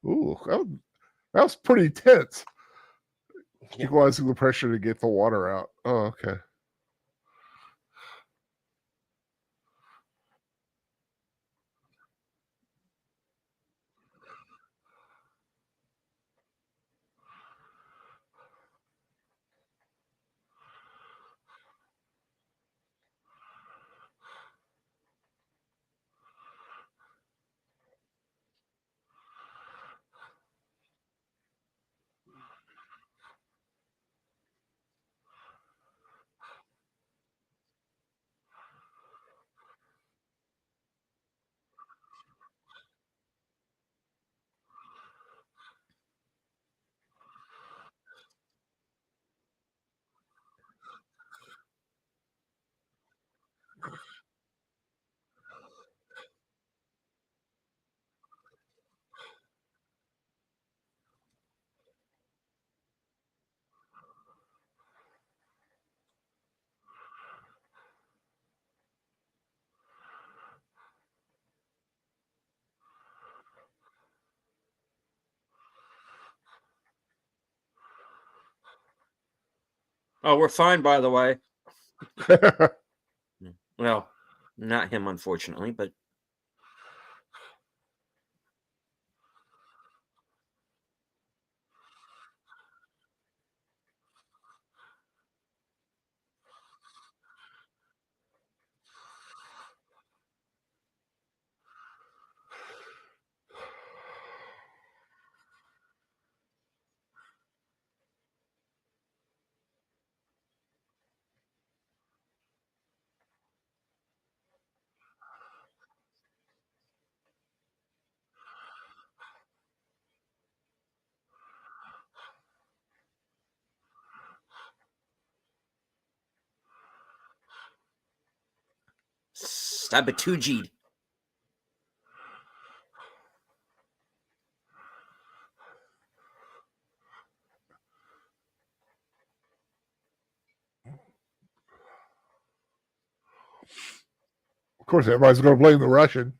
Ooh, that was pretty tense. Yeah. Equalizing the pressure to get the water out. Oh, okay. Oh, we're fine, by the way. Well, not him, unfortunately, but sabatujied. Of course, everybody's going to blame the Russian.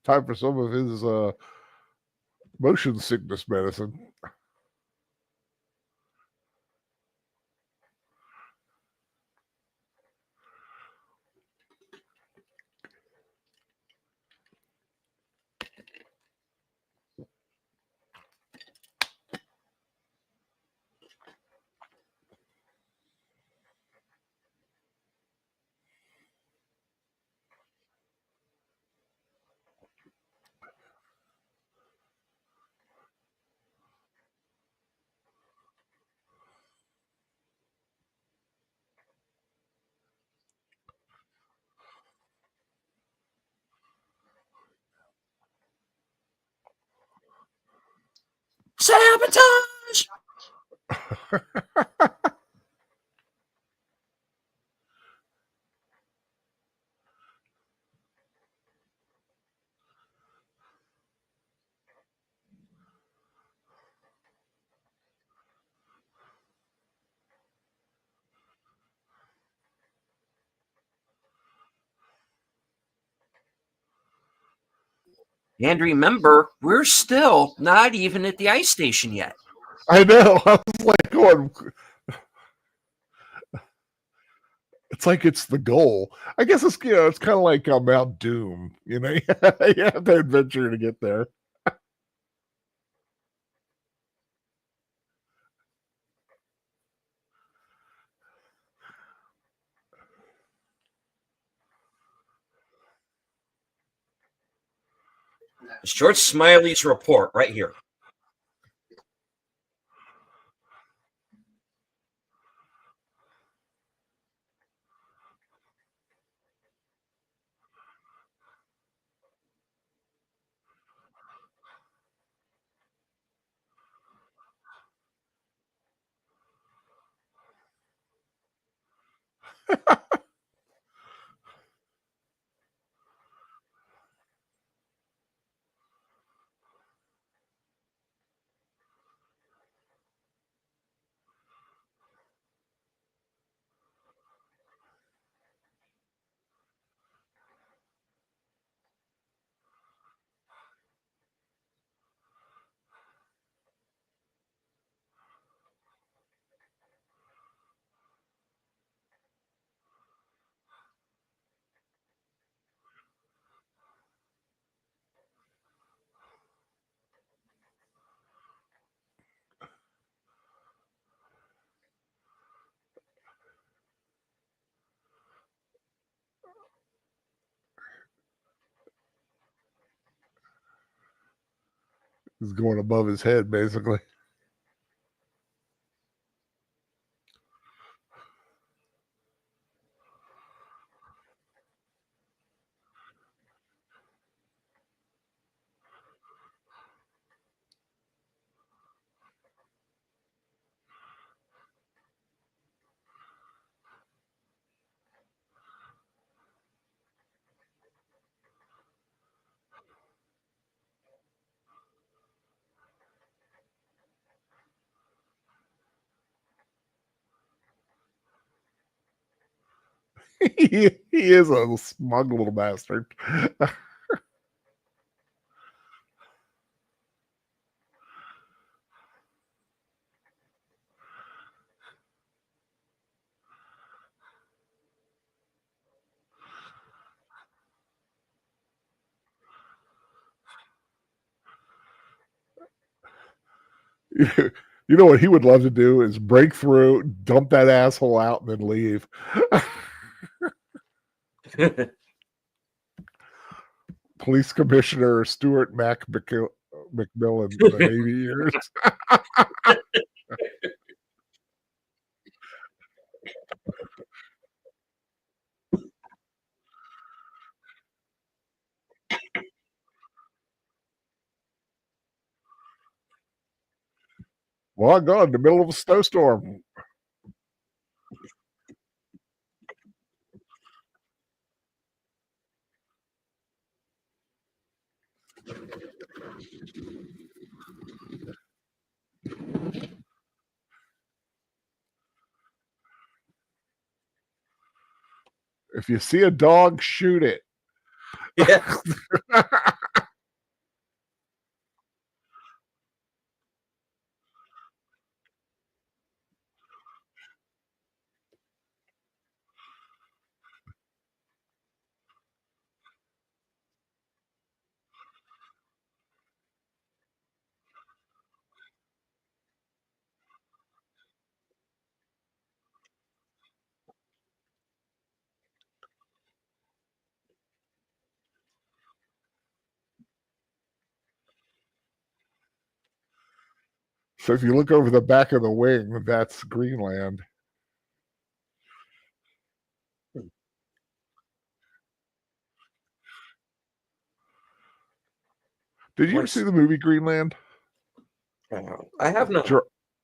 Time for some of his motion sickness medicine. Sabotage! And remember, we're still not even at the ice station yet. I know. I was like going. It's like it's the goal. I guess it's it's kind of like Mount Doom. You know, you have to adventure to get there. It's George Smiley's report right here. He's going above his head, basically. He is a smug little bastard. You know what he would love to do is break through, dump that asshole out, and then leave. Police Commissioner Stuart McMillan in 80 years. Well, God, in the middle of a snowstorm. If you see a dog, shoot it. Yeah. So if you look over the back of the wing, that's Greenland. Did you ever see the movie Greenland? I have not.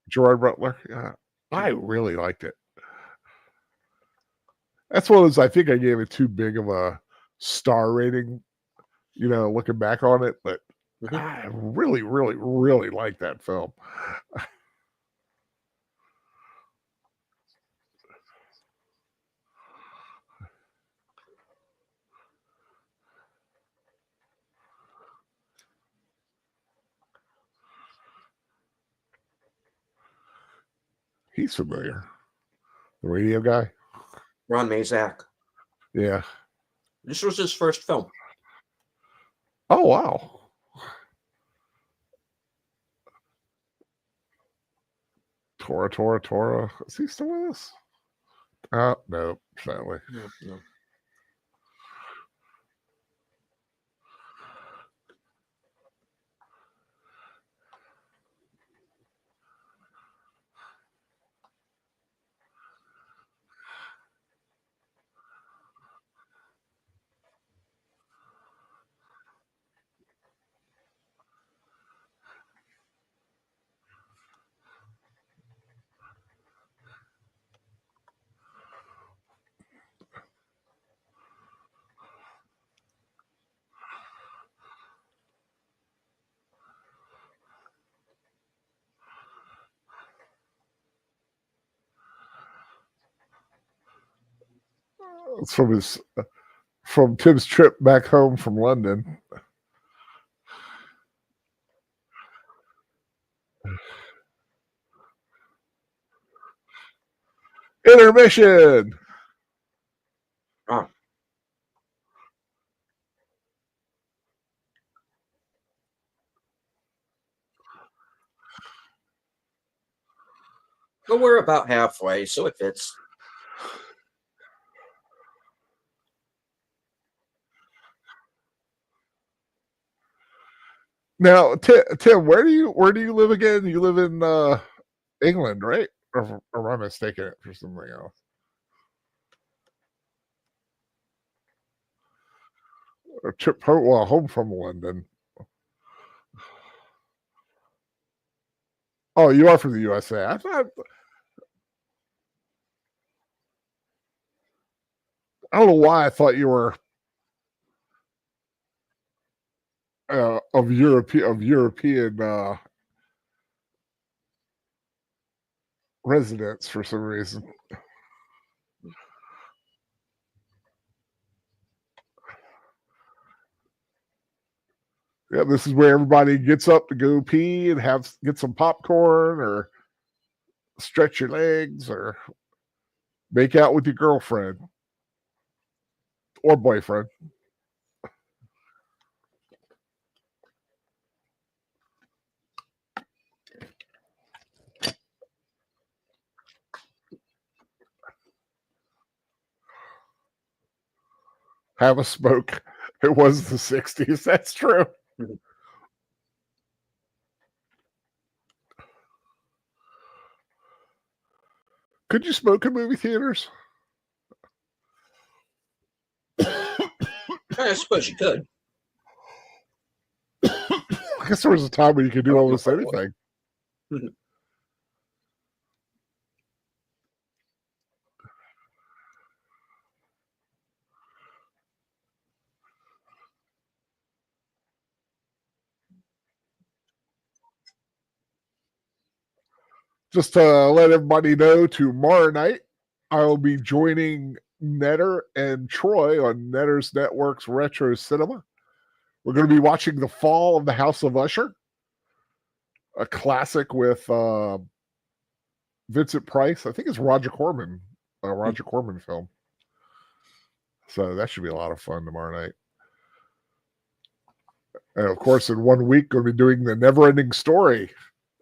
Gerard Butler. Yeah, I really liked it. That's one of those. I think I gave it too big of a star rating. Looking back on it, but I really, really, really like that film. He's familiar. The radio guy. Ron Mazak. Yeah. This was his first film. Oh, wow. Tora. Is he still with us? No, sadly. No. It's from Tim's trip back home from London. Intermission. Oh. Well, we're about halfway, so it fits. Now, Tim, where do you live again? You live in England, right? Or am I mistaken it for something else? Or trip home from London. Oh, you are from the USA. I don't know why I thought you were of European residents for some reason. Yeah, this is where everybody gets up to go pee and get some popcorn or stretch your legs or make out with your girlfriend or boyfriend. Have a smoke. It was the 60s. That's true. Could you smoke in movie theaters? I suppose you could. I guess there was a time when you could do almost anything. Just to let everybody know, tomorrow night I will be joining Netter and Troy on Netter's Network's Retro Cinema. We're going to be watching The Fall of the House of Usher, a classic with Vincent Price. I think it's Roger Corman, a Roger Corman film. So that should be a lot of fun tomorrow night. And of course, in 1 week, going to be doing the Never Ending Story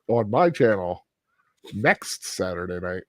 on my channel next Saturday night.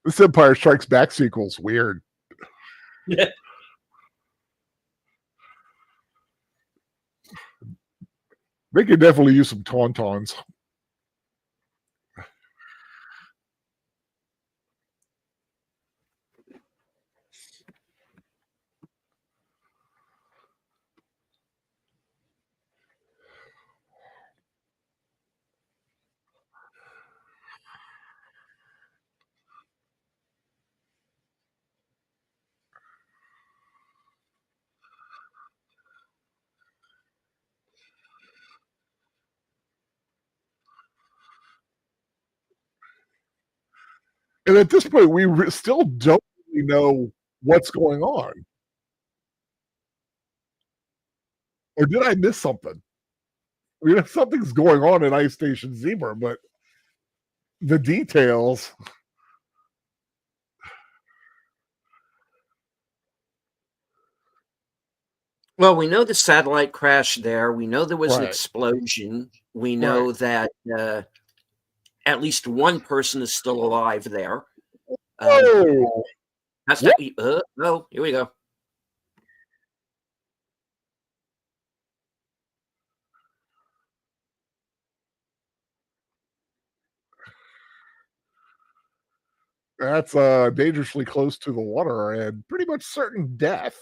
This Empire Strikes Back sequel is weird. Yeah. They could definitely use some tauntauns. And at this point, we still don't really know what's going on. Or did I miss something? I mean, something's going on in Ice Station Zebra, but the details. Well, we know the satellite crashed there. We know there was an Right. explosion. We know that at least one person is still alive there. Oh, Has to be. Oh, here we go. That's dangerously close to the water and pretty much certain death.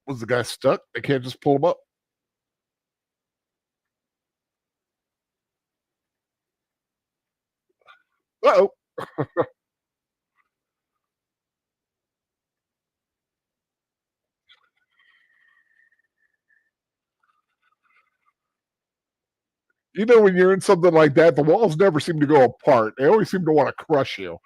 Was the guy stuck? They can't just pull him up. Uh-oh. You know, when you're in something like that, the walls never seem to go apart. They always seem to want to crush you.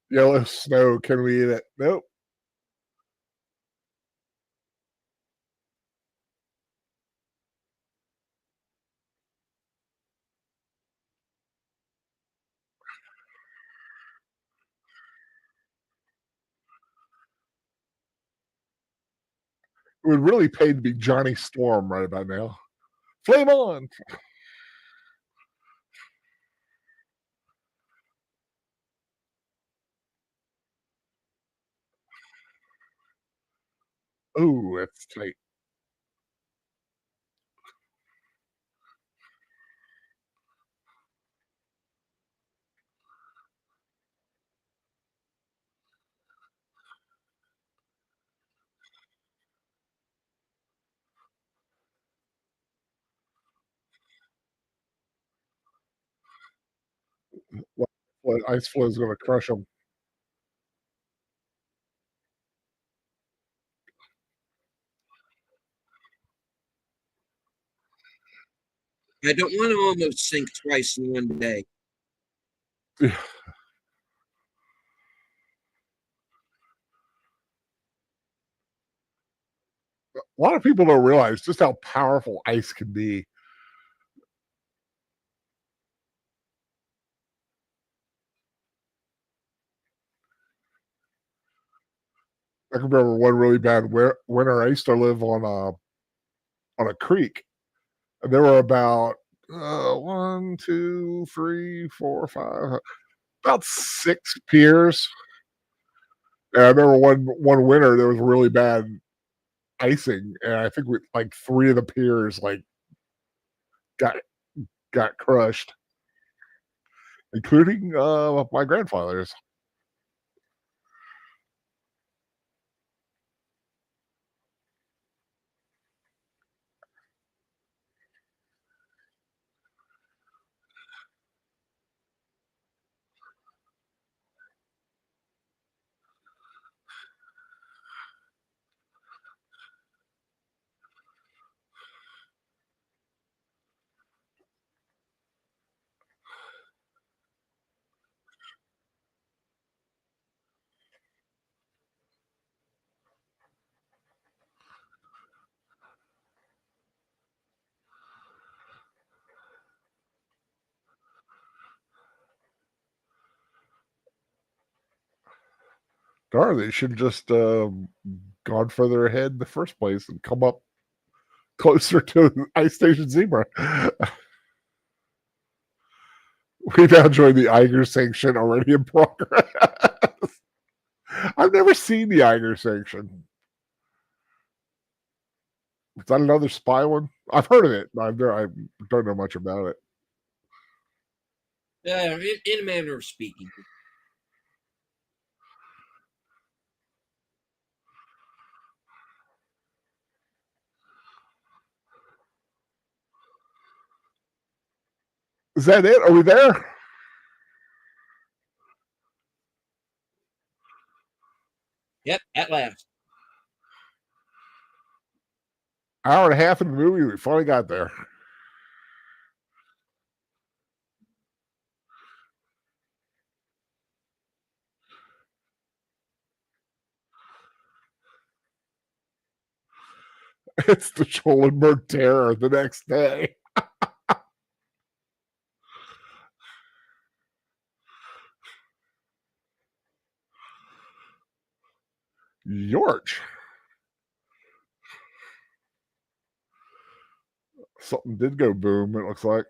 Yellow snow, can we eat it? Nope. It would really pay to be Johnny Storm right about now. Flame on! Oh, that's tight. What ice flow is going to crush them. I don't want to almost sink twice in one day. A lot of people don't realize just how powerful ice can be. I can remember one really bad winter. I used to live on a creek, and there were about one, two, three, four, five, about 6 piers. And I remember one winter there was really bad icing, and I think like 3 of the piers like got got crushed, including my grandfather's. Darn, they should have just gone further ahead in the first place and come up closer to Ice Station Zebra. We now join the Eiger sanction already in progress. I've never seen the Eiger sanction. Is that another spy one? I've heard of it. I don't know much about it. In a manner of speaking. Is that it? Are we there? Yep, at last. Hour and a half in the movie, we finally got there. It's the Schoenberg terror the next day. George. Something did go boom, it looks like.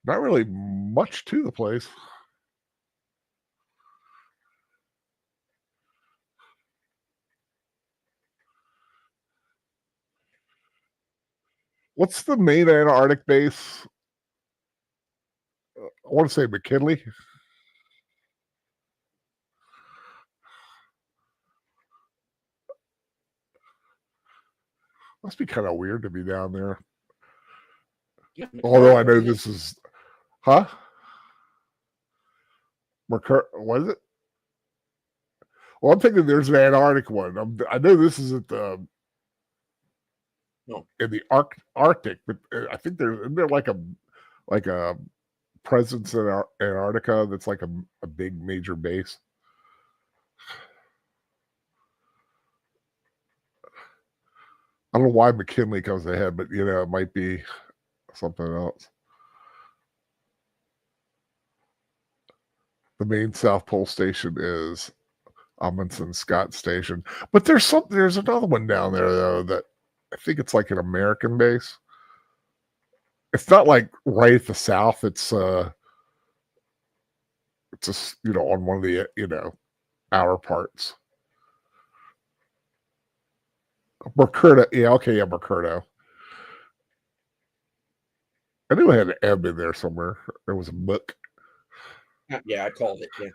Not really much to the place. What's the main Antarctic base? I want to say McKinley. Must be kind of weird to be down there. Yeah, Although I know this is, huh? What is it? Well, I'm thinking there's an Antarctic one. I know this is at the in the Arctic, but I think isn't there like a presence in Antarctica that's like a big major base. I don't know why McKinley comes ahead, but it might be something else. The main South Pole station is Amundsen Scott Station, but there's another one down there though that I think it's like an American base. It's not like right at the south. It's just on one of the outer parts. Mercurto, yeah, okay, yeah, Mercurto. I knew I had an M in there somewhere. There was a book. Yeah, I called it. Yeah,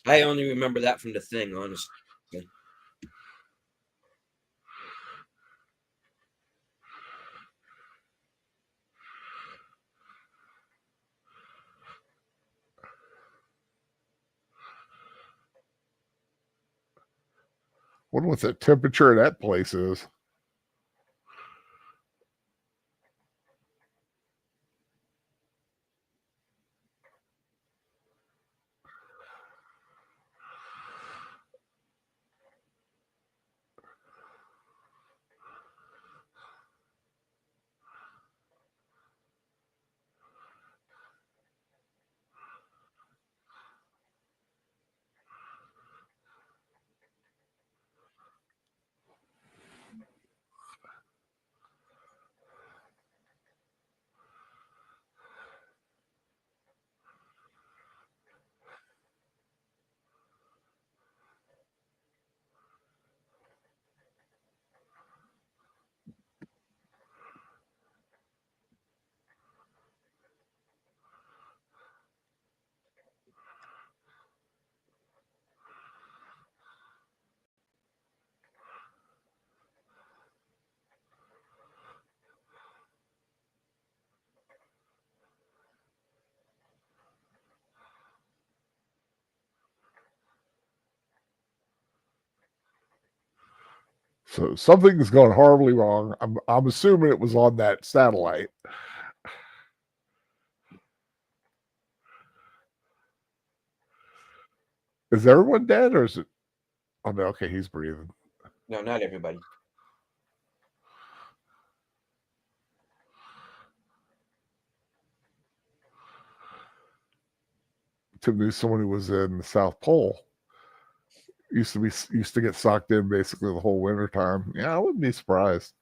I only remember that from the thing, honestly. Wonder what the temperature of that place is. So something's gone horribly wrong. I'm assuming it was on that satellite. Is everyone dead, or is it? Oh no, okay, he's breathing. No, not everybody. Tim knew someone who was in the South Pole. Used to get socked in basically the whole winter time. Yeah, I wouldn't be surprised.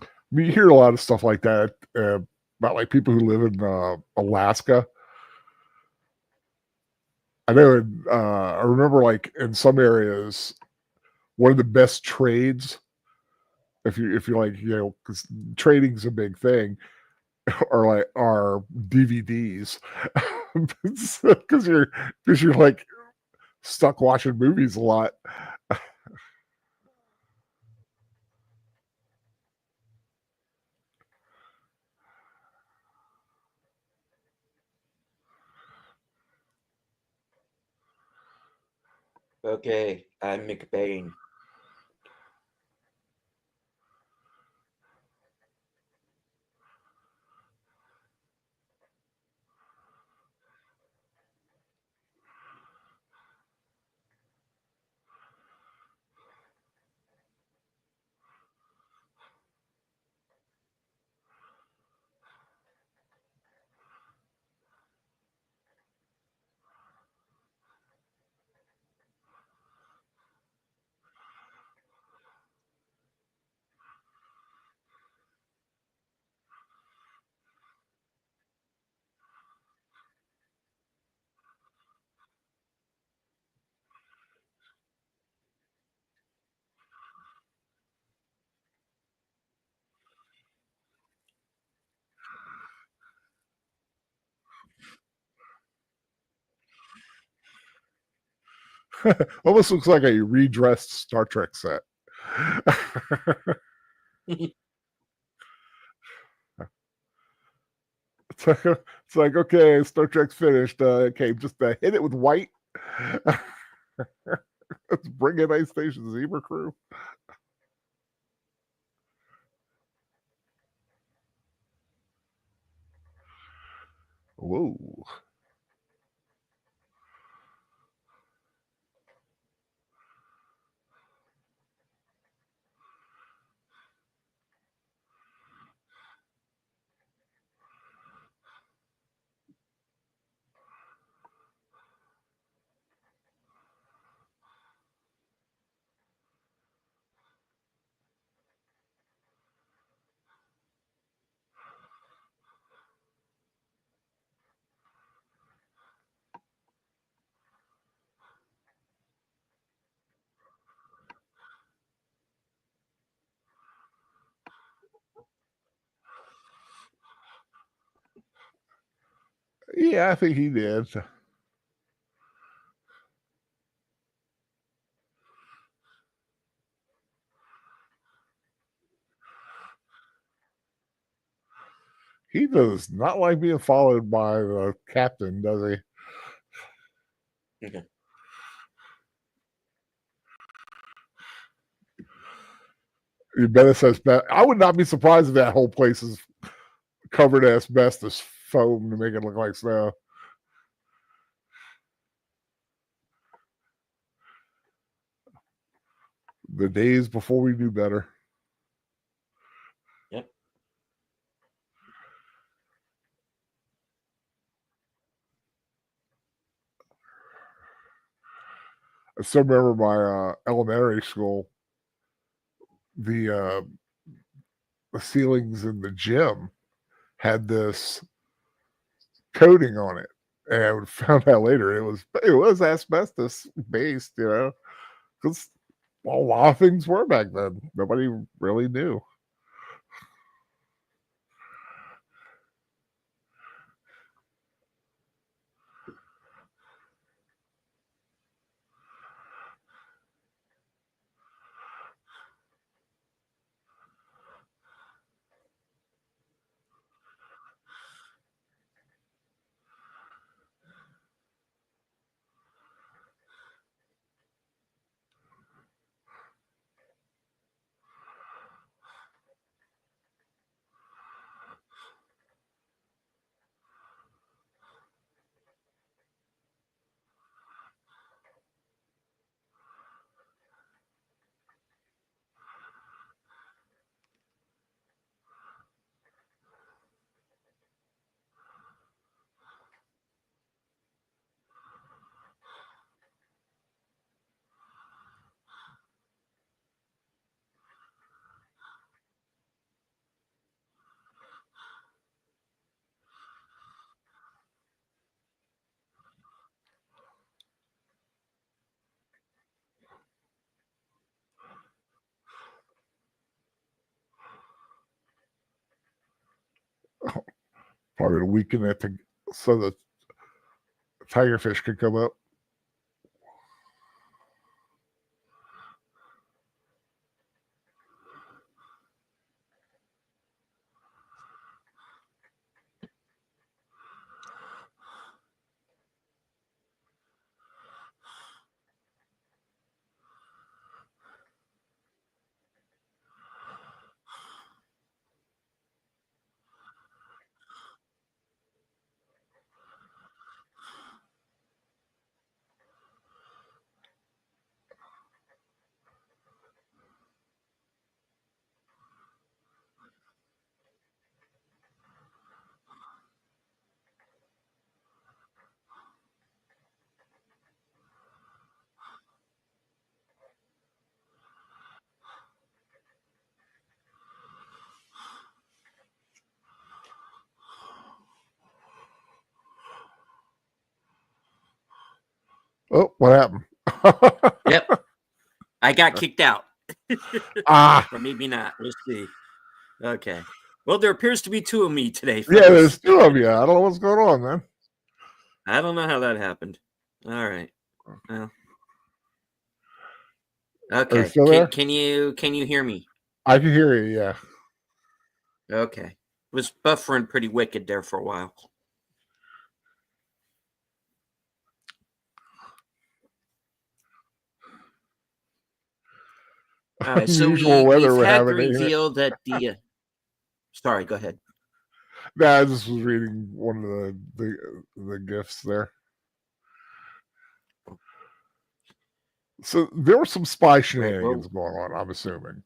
I mean, you hear a lot of stuff like that about like people who live in Alaska. I know. I remember like in some areas, one of the best trades if you're like, because trading's a big thing, or DVDs, because you're like stuck watching movies a lot. Okay, I'm McBain. Almost looks like a redressed Star Trek set. It's like, okay, Star Trek's finished. Okay, just hit it with white. Let's bring in Ice Station Zebra crew. Whoa. Yeah, I think he did. He does not like being followed by the captain, does he? Okay. You better says I would not be surprised if that whole place is covered in asbestos foam to make it look like snow. The days before we knew better. Yep. I still remember my elementary school. The ceilings in the gym had this coating on it, and I found out later it was asbestos based. Because a lot of things were back then. Nobody really knew. Probably to weaken it so the tigerfish could come up. Oh, what happened? Yep. I got kicked out. Or maybe not. We'll see. Okay. Well, there appears to be two of me today, fellas. Yeah, there's two of you. I don't know what's going on, man. I don't know how that happened. All right. Well. Okay. Can you hear me? I can hear you, yeah. Okay. It was buffering pretty wicked there for a while. All right, so we've had the reveal that the. Sorry, go ahead. Nah, I just was reading one of the gifts there. So there were some spy shenanigans going on, I'm assuming.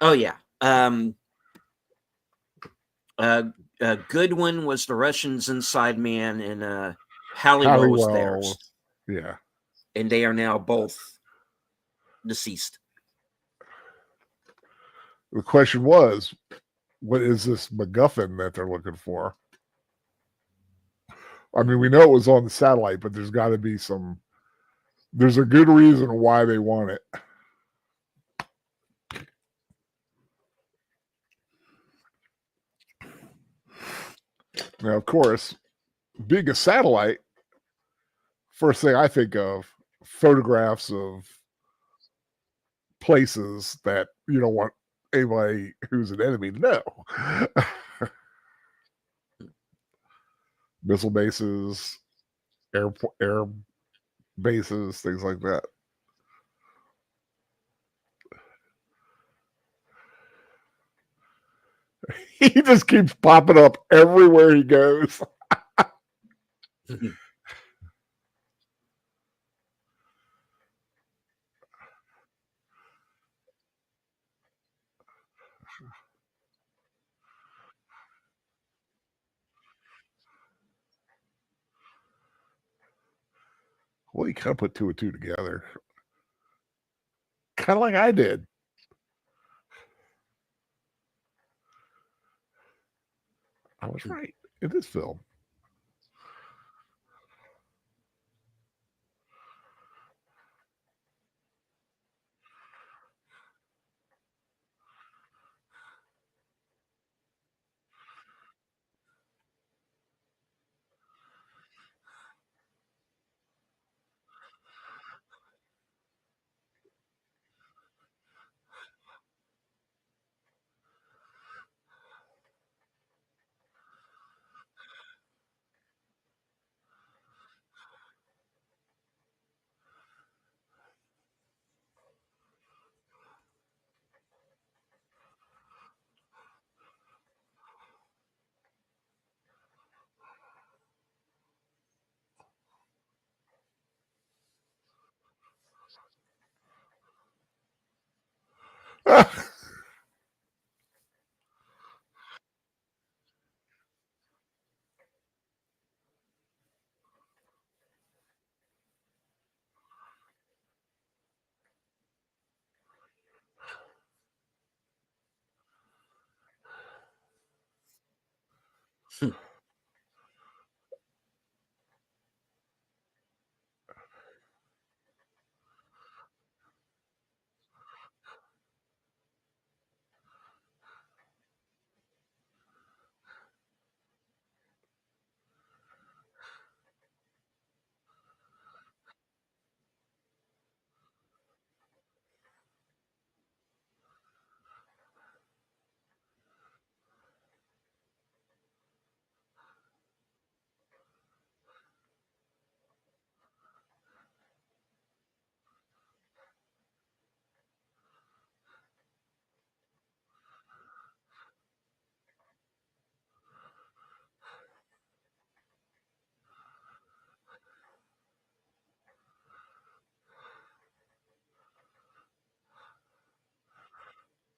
Oh yeah. Goodwin was the Russians' inside man, and Halliwell was theirs. Yeah. And they are now both deceased. The question was, what is this MacGuffin that they're looking for? I mean, we know it was on the satellite, but there's got to be there's a good reason why they want it. Now, of course, being a satellite, first thing I think of, photographs of places that you don't want anybody who's an enemy to know. Missile bases, air bases, things like that. He just keeps popping up everywhere he goes. Well, you kind of put two and two together. Kind of like I did. I was right in this film.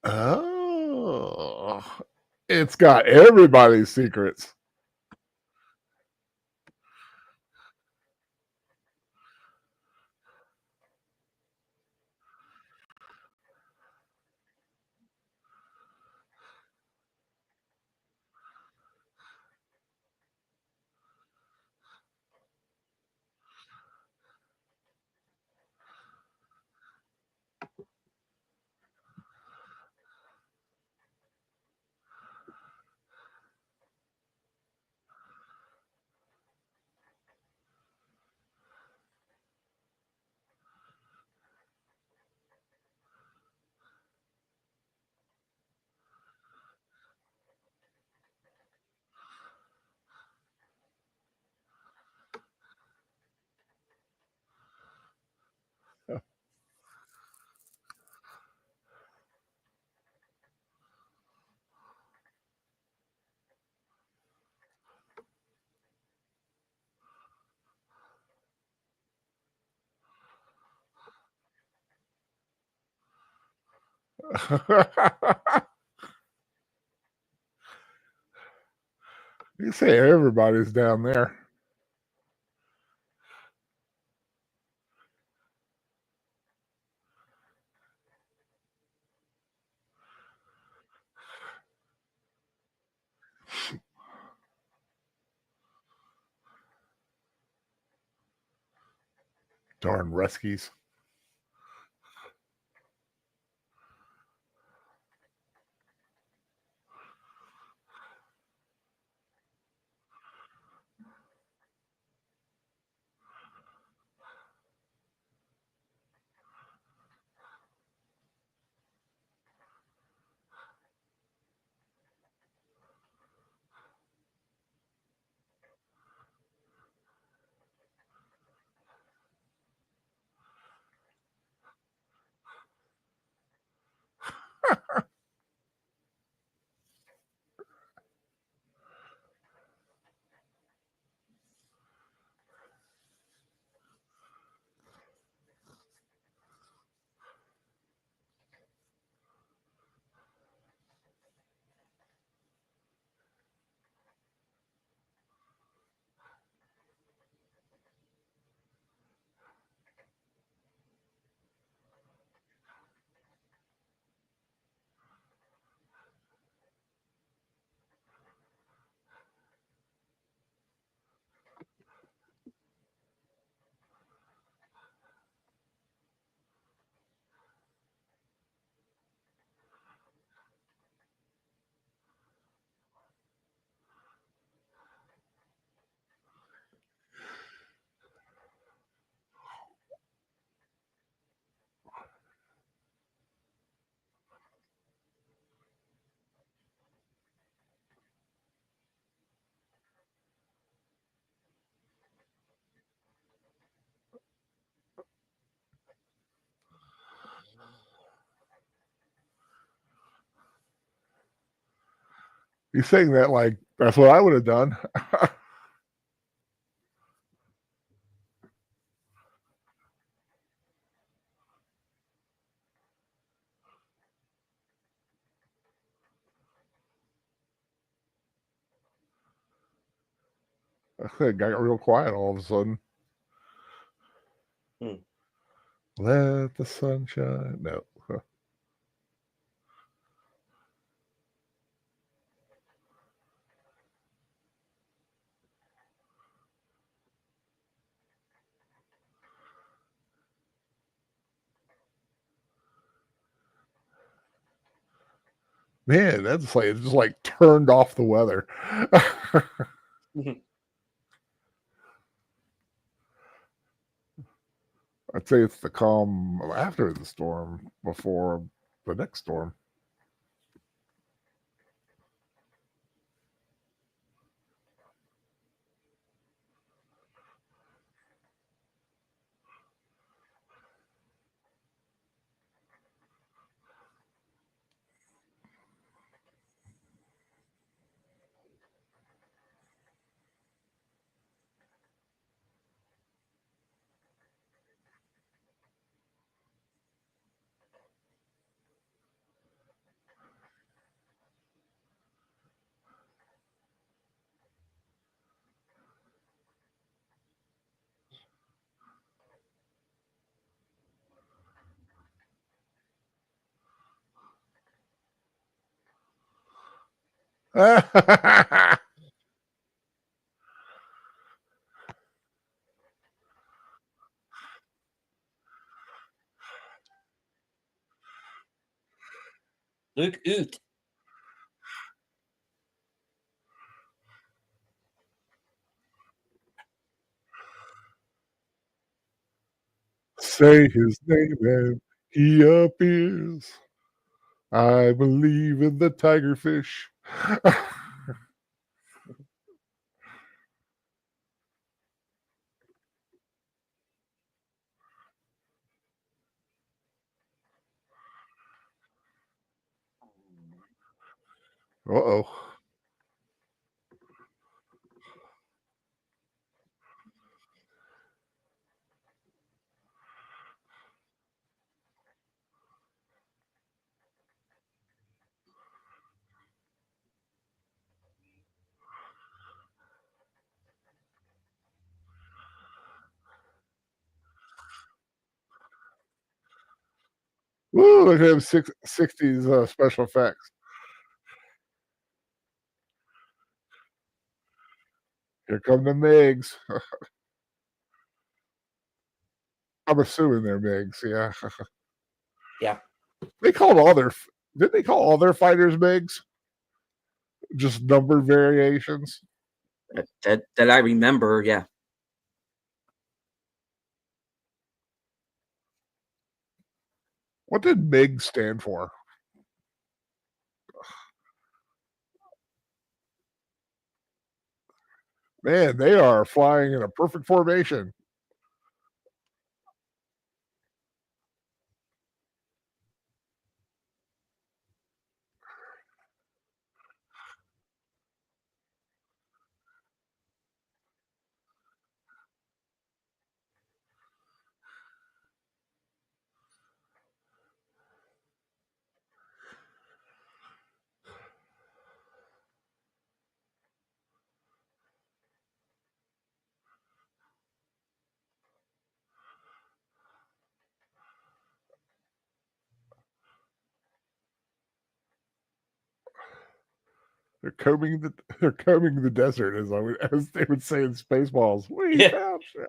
Oh, it's got everybody's secrets. You say everybody's down there. Darn Ruskies. You're saying that like that's what I would have done. It got real quiet all of a sudden. Hmm. Let the sun shine. No. Man, that's like it just like turned off the weather. I'd say it's the calm after the storm before the next storm. Luke Oot. Say his name and he appears. I believe in the tigerfish. Uh-oh. Woo, look at him 60s special effects. Here come the MiGs. I'm assuming they're MiGs, yeah. Yeah. They called all their didn't they call all their fighters MiGs? Just number variations. That I remember, yeah. What did MiG stand for? Man, they are flying in a perfect formation. They're combing the desert, as they would say in Spaceballs. We found shit.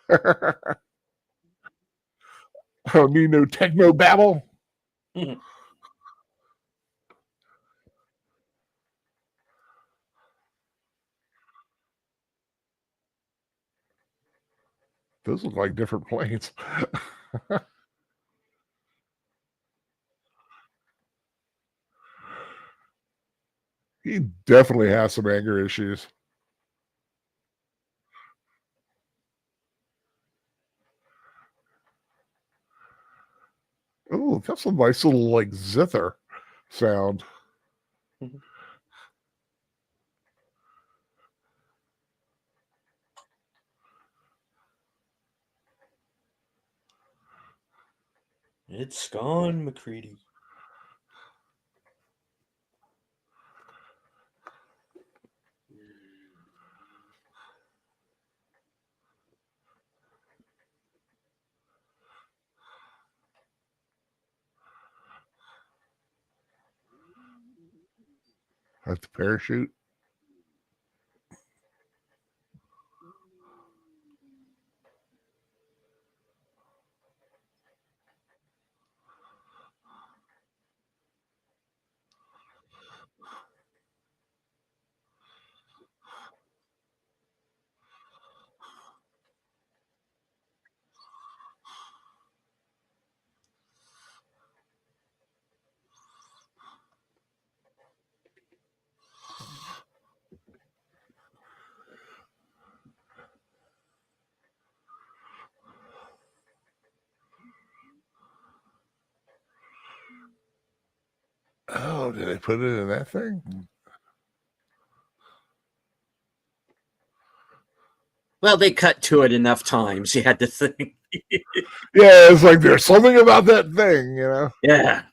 I don't need no techno babble. Those look like different planes. He definitely has some anger issues. Oh, that's a nice little like zither sound. It's gone, McCready. That's the parachute. Oh, did they put it in that thing? Well, they cut to it enough times. You had to think. Yeah, it's like there's something about that thing, you know. Yeah.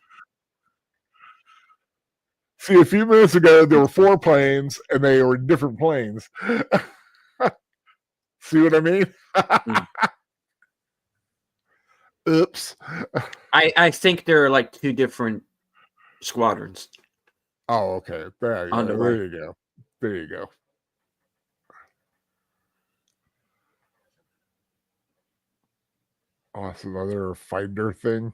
See, a few minutes ago there were 4 planes, and they were different planes. See what I mean? Oops. I think there are like 2 different squadrons. Oh, okay. There you On go. the way. There you go. There you go. Oh, it's another finder thing.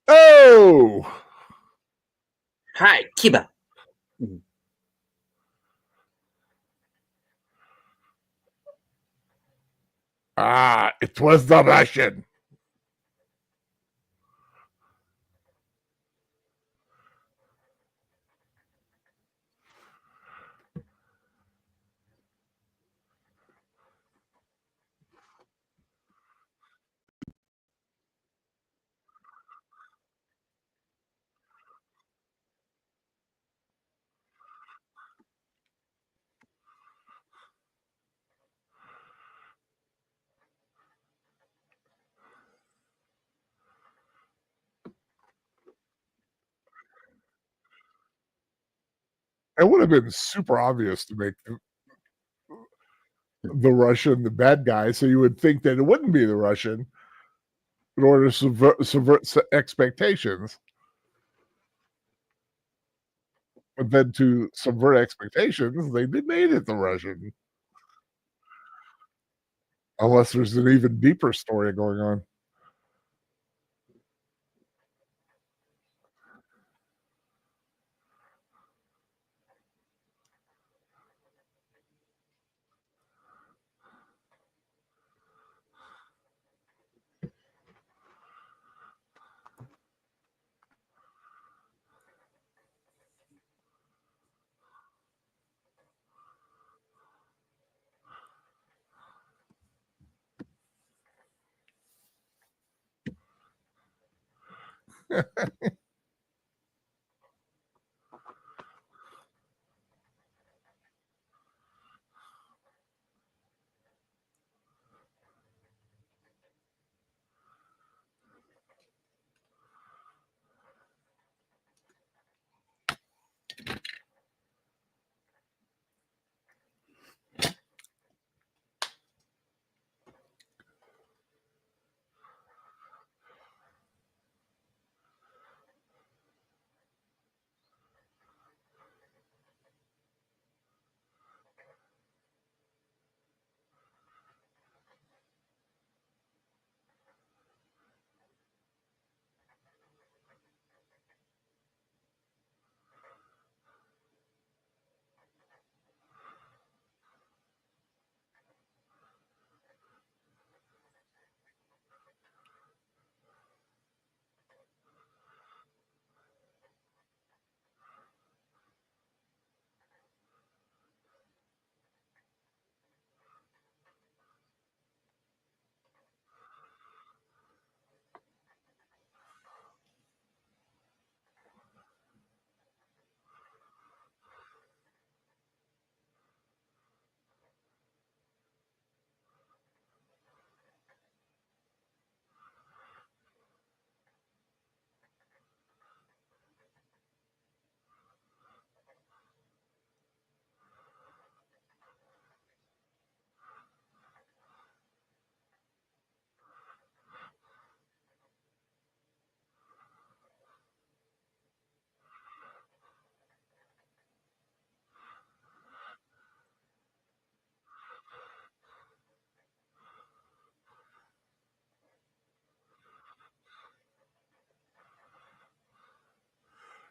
Oh! Hi, Kiba. Ah, it was the Russian. It would have been super obvious to make the Russian the bad guy, so you would think that it wouldn't be the Russian in order to subvert expectations. But then to subvert expectations, they made it the Russian. Unless there's an even deeper story going on.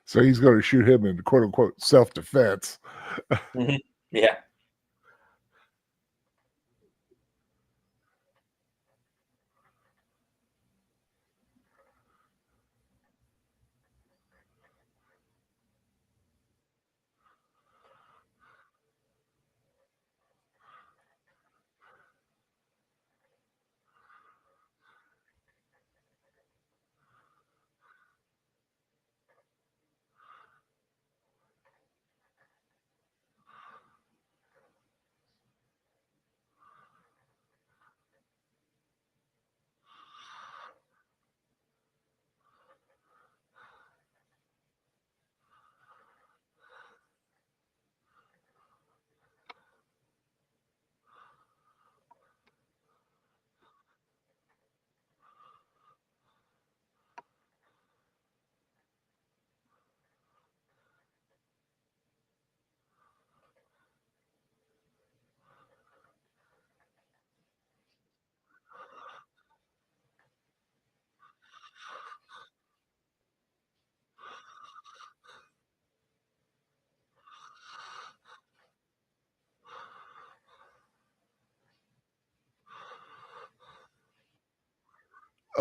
So he's going to shoot him in quote unquote self-defense. Yeah.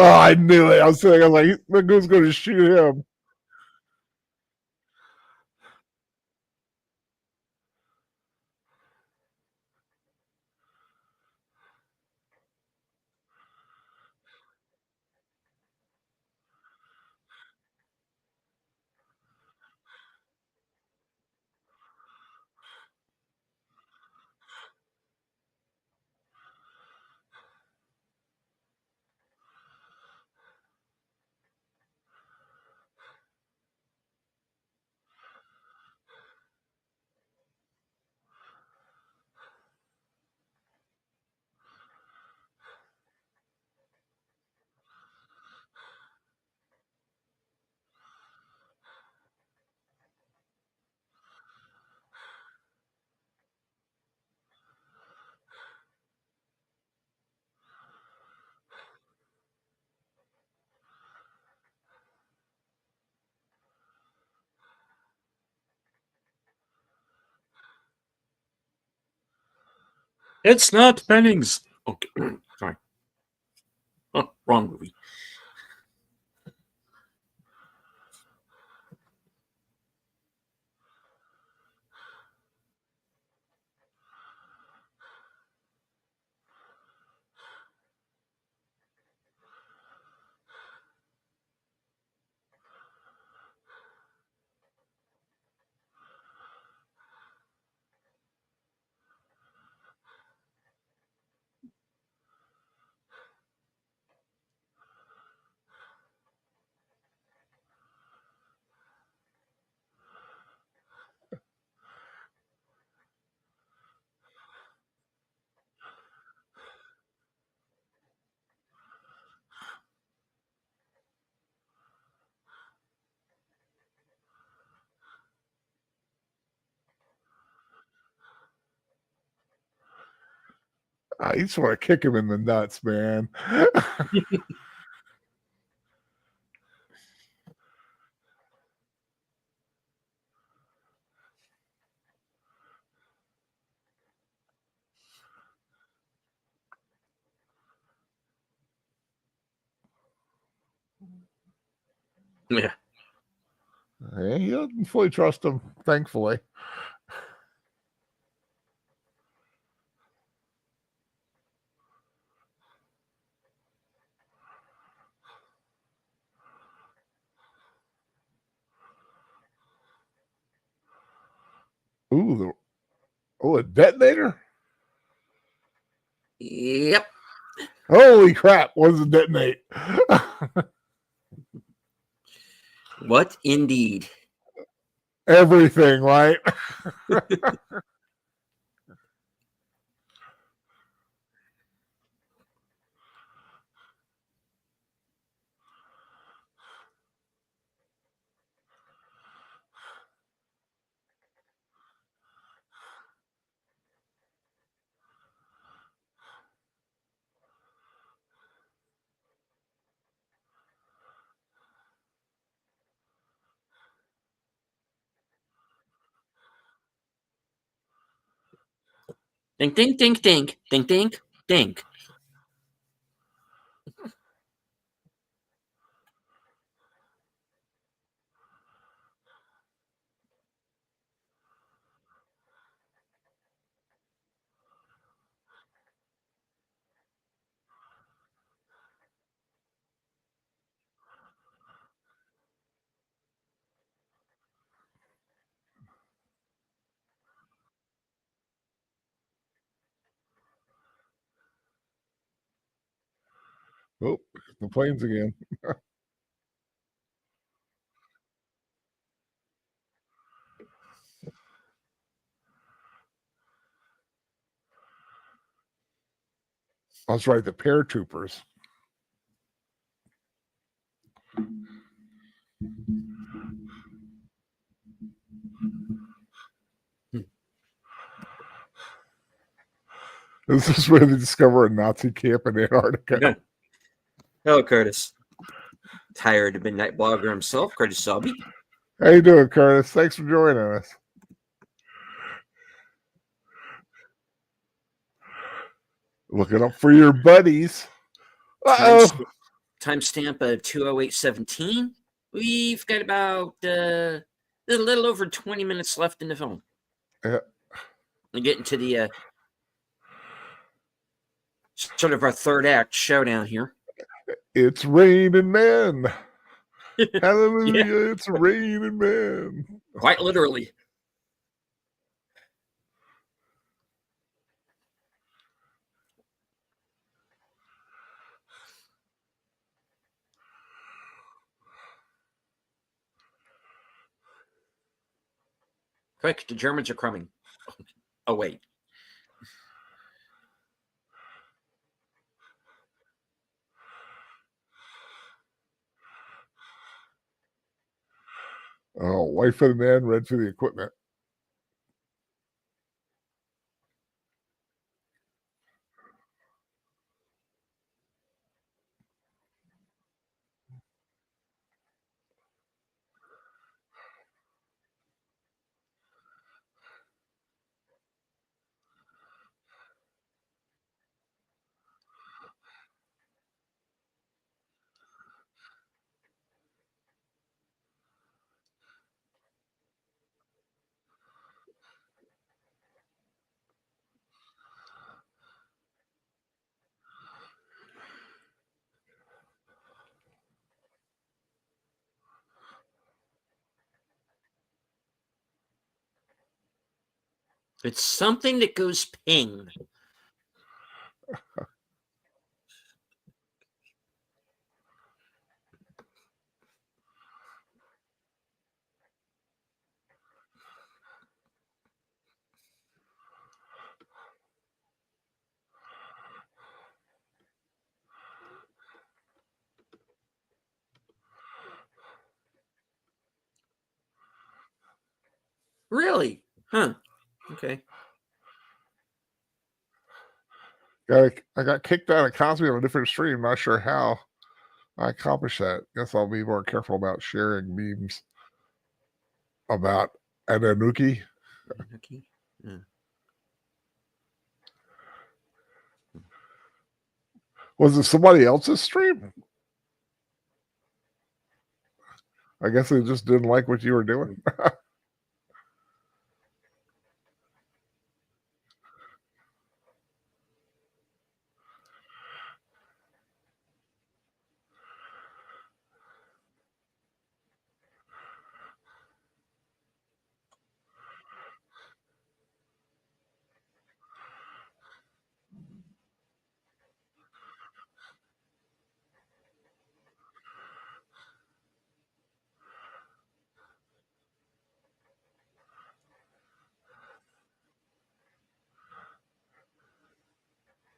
Oh, I knew it. I was like, McGoohan's going to shoot him. It's not Pennings. Okay, sorry. Oh, wrong movie. I just want to kick him in the nuts, man. Yeah. He doesn't fully trust him, thankfully. Ooh, a detonator? Yep. Holy crap, what does it detonate? What indeed? Everything, right? Ding, ding, ding, ding, ding, ding, ding. Oh, the planes again. That's right, the paratroopers. This is where they discover a Nazi camp in Antarctica. Hello, Curtis. Tired midnight blogger himself, Curtis Selby. How you doing, Curtis? Thanks for joining us. Looking up for your buddies. Uh-oh. timestamp of 2:08:17. We've got about a little over 20 minutes left in the film. Yeah. We're getting to the sort of our third act showdown here. It's raining men. Hallelujah, it's raining men. Quite literally. Quick, the Germans are coming. Oh, wait. Oh, white for the man, red for the equipment. It's something that goes ping. Really? Huh. Okay. I got kicked out of Cosby on a different stream. Not sure how I accomplished that. Guess I'll be more careful about sharing memes about Ananuki. Okay. Yeah. Was it somebody else's stream? I guess they just didn't like what you were doing.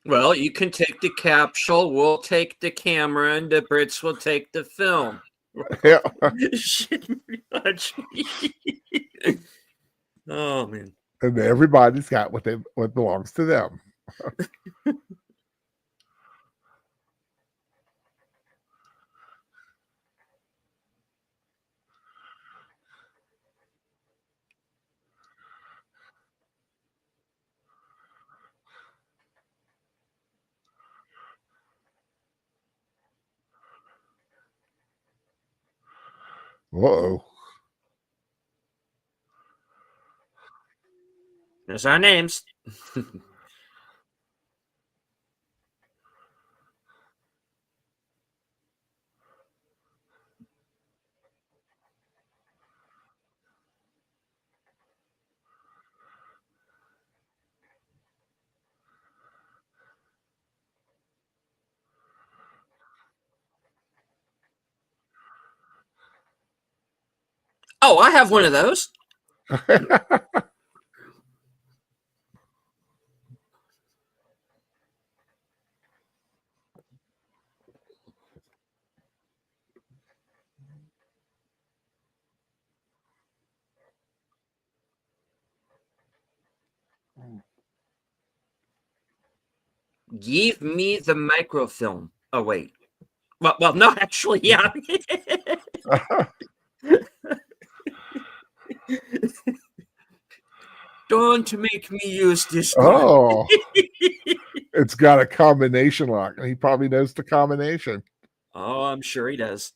Well, you can take the capsule, we'll take the camera, and the Brits will take the film. Yeah. Shit, oh man. And everybody's got what belongs to them. Uh-oh. There's our names. Oh, I have one of those. Give me the microfilm. Oh, wait. Well, no, actually, yeah. Don't make me use this gun. Oh. It's got a combination lock. He probably knows the combination. Oh, I'm sure he does.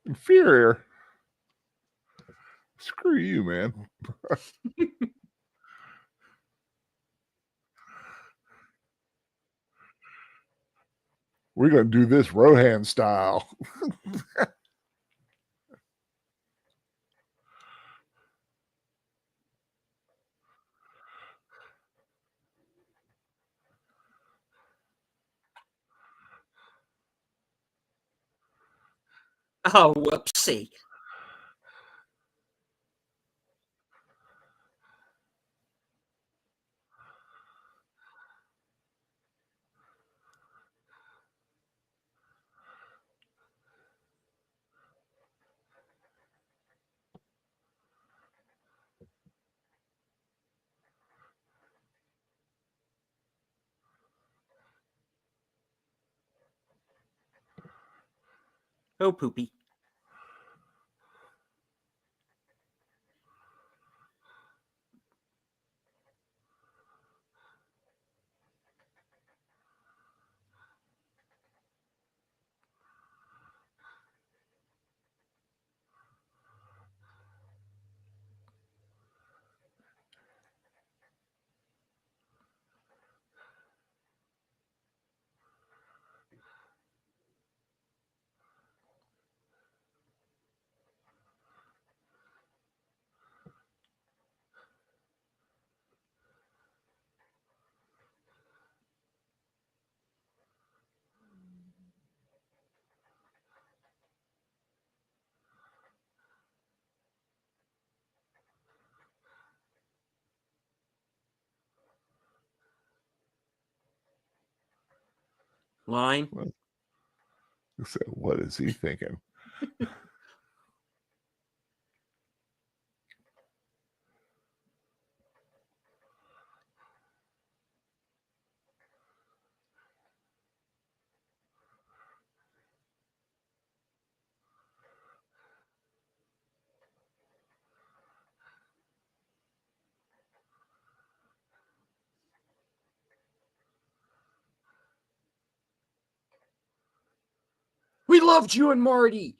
Inferior. Screw you, man. We're going to do this Rohan style. Oh, whoopsie. Oh, poopy. Line. So what is he thinking? We loved you and Marty.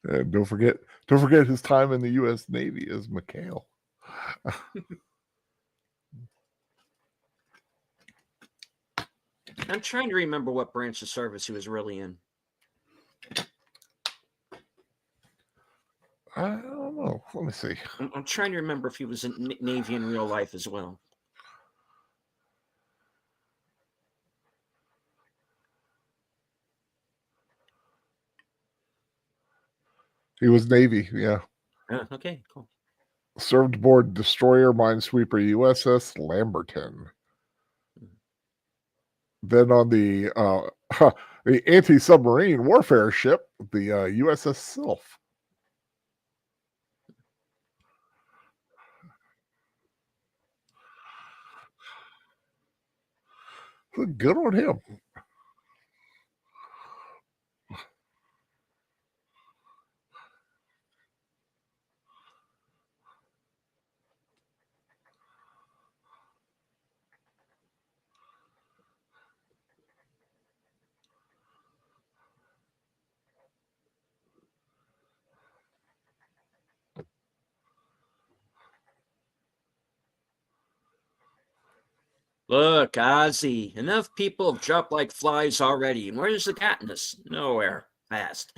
And don't forget his time in the U.S. Navy as McHale. I'm trying to remember what branch of service he was really in. I don't know. Let me see. I'm trying to remember if he was in Navy in real life as well. He was Navy, yeah. Okay, cool. Served aboard destroyer minesweeper USS Lamberton. Then on the the anti-submarine warfare ship, the USS Sylph. Good on him. Look, Ozzy, enough people have dropped like flies already. And where's the gotten us? Nowhere. fast.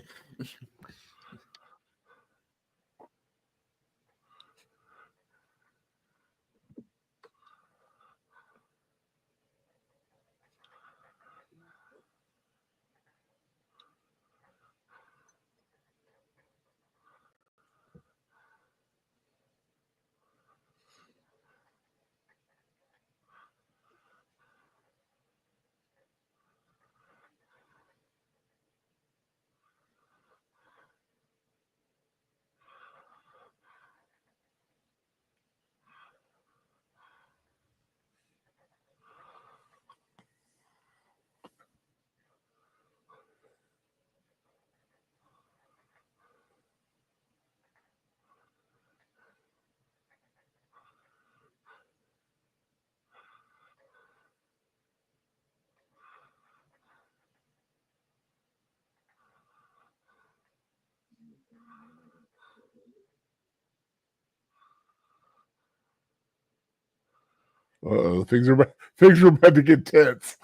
Things are about to get tense.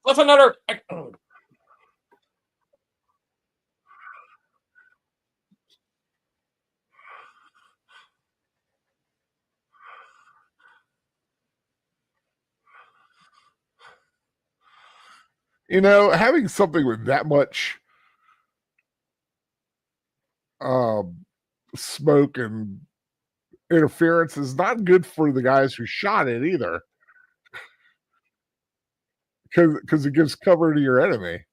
What's another? Having something with that much smoke and interference is not good for the guys who shot it either, because it gives cover to your enemy.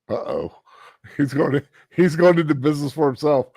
Uh-oh. He's going into business for himself.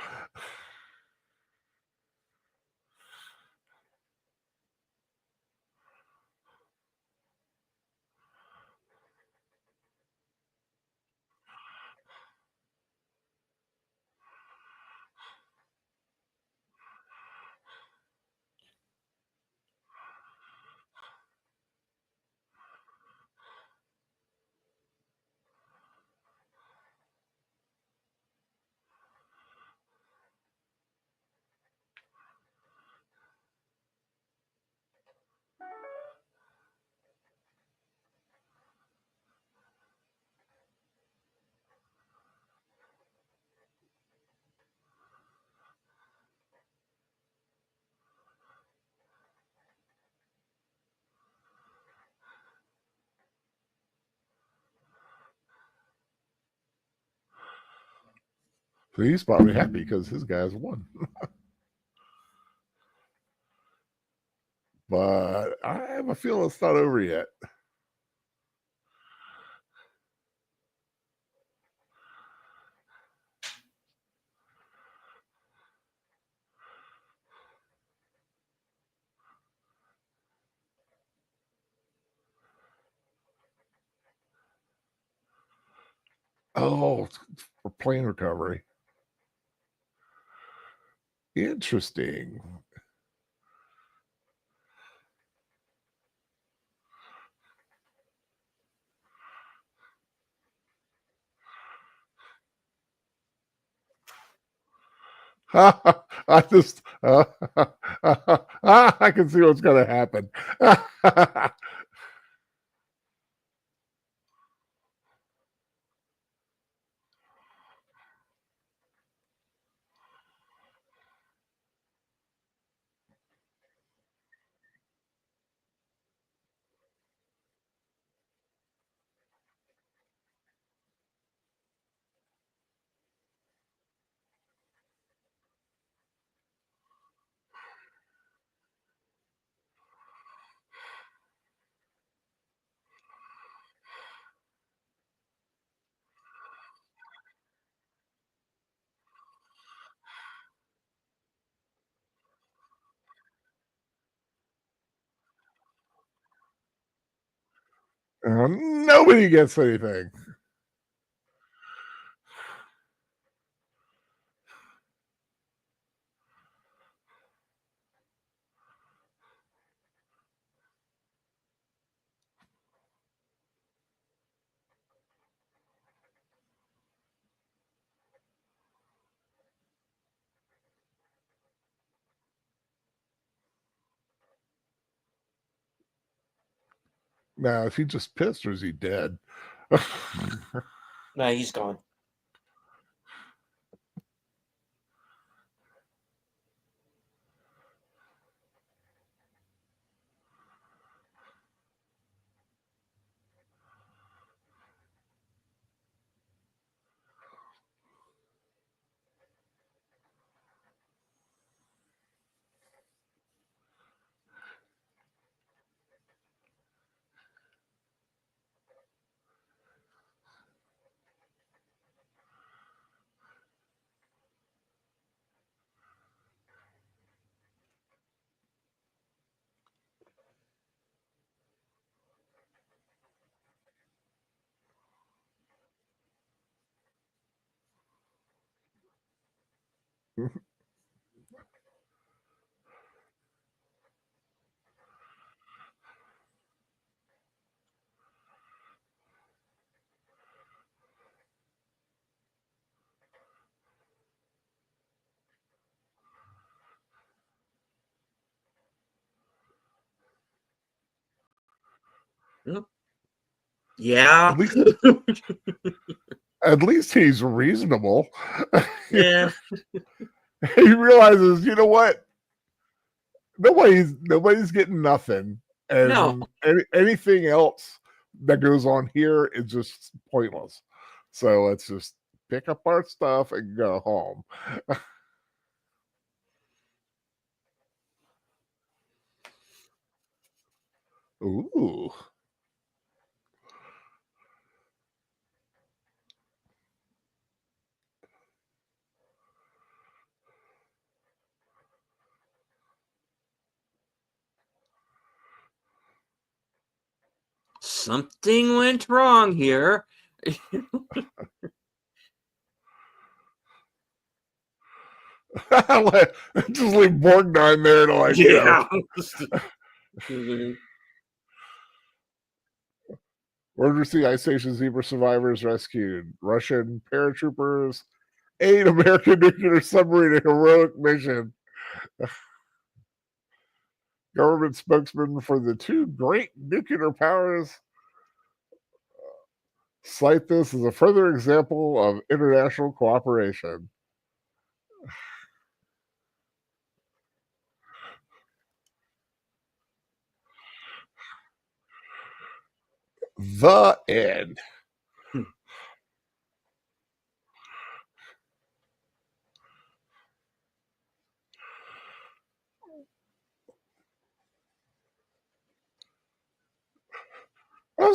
So he's probably happy because his guys won. but I have a feeling it's not over yet. Oh, for plane recovery. Interesting. I just, I can see what's going to happen. Nobody gets anything. Now, is he just pissed or is he dead? No, he's gone. Yeah. At least he's reasonable. Yeah. He realizes, you know what? Nobody's getting nothing, No. and anything else that goes on here is just pointless. So let's just pick up our stuff and go home. Ooh. Something went wrong here. Just leave Borgnine there to like, Yeah. Emergency ice station zebra survivors rescued. Russian paratroopers aid American nuclear submarine in heroic mission. Government spokesman for the two great nuclear powers cite this as a further example of international cooperation. The end.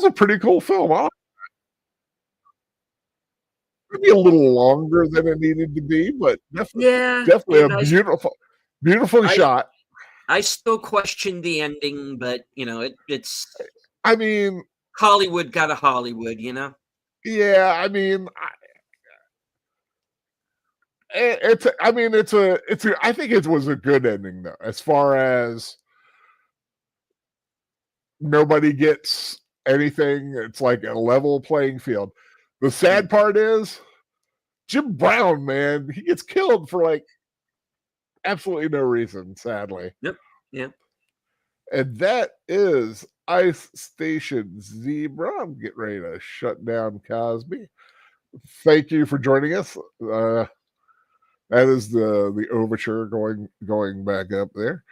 was a pretty cool film. Maybe a little longer than it needed to be, but Yeah, definitely a and beautifully I shot. I still question the ending, but it's I mean, Hollywood got a Hollywood, yeah, I mean, I think it was a good ending though, as far as nobody gets anything. It's like a level playing field. The sad part is Jim Brown, man, he gets killed for like absolutely no reason, sadly. Yep. And that is Ice Station Zebra. I'm getting ready to shut down Cosby. Thank you for joining us. That is the overture going back up there.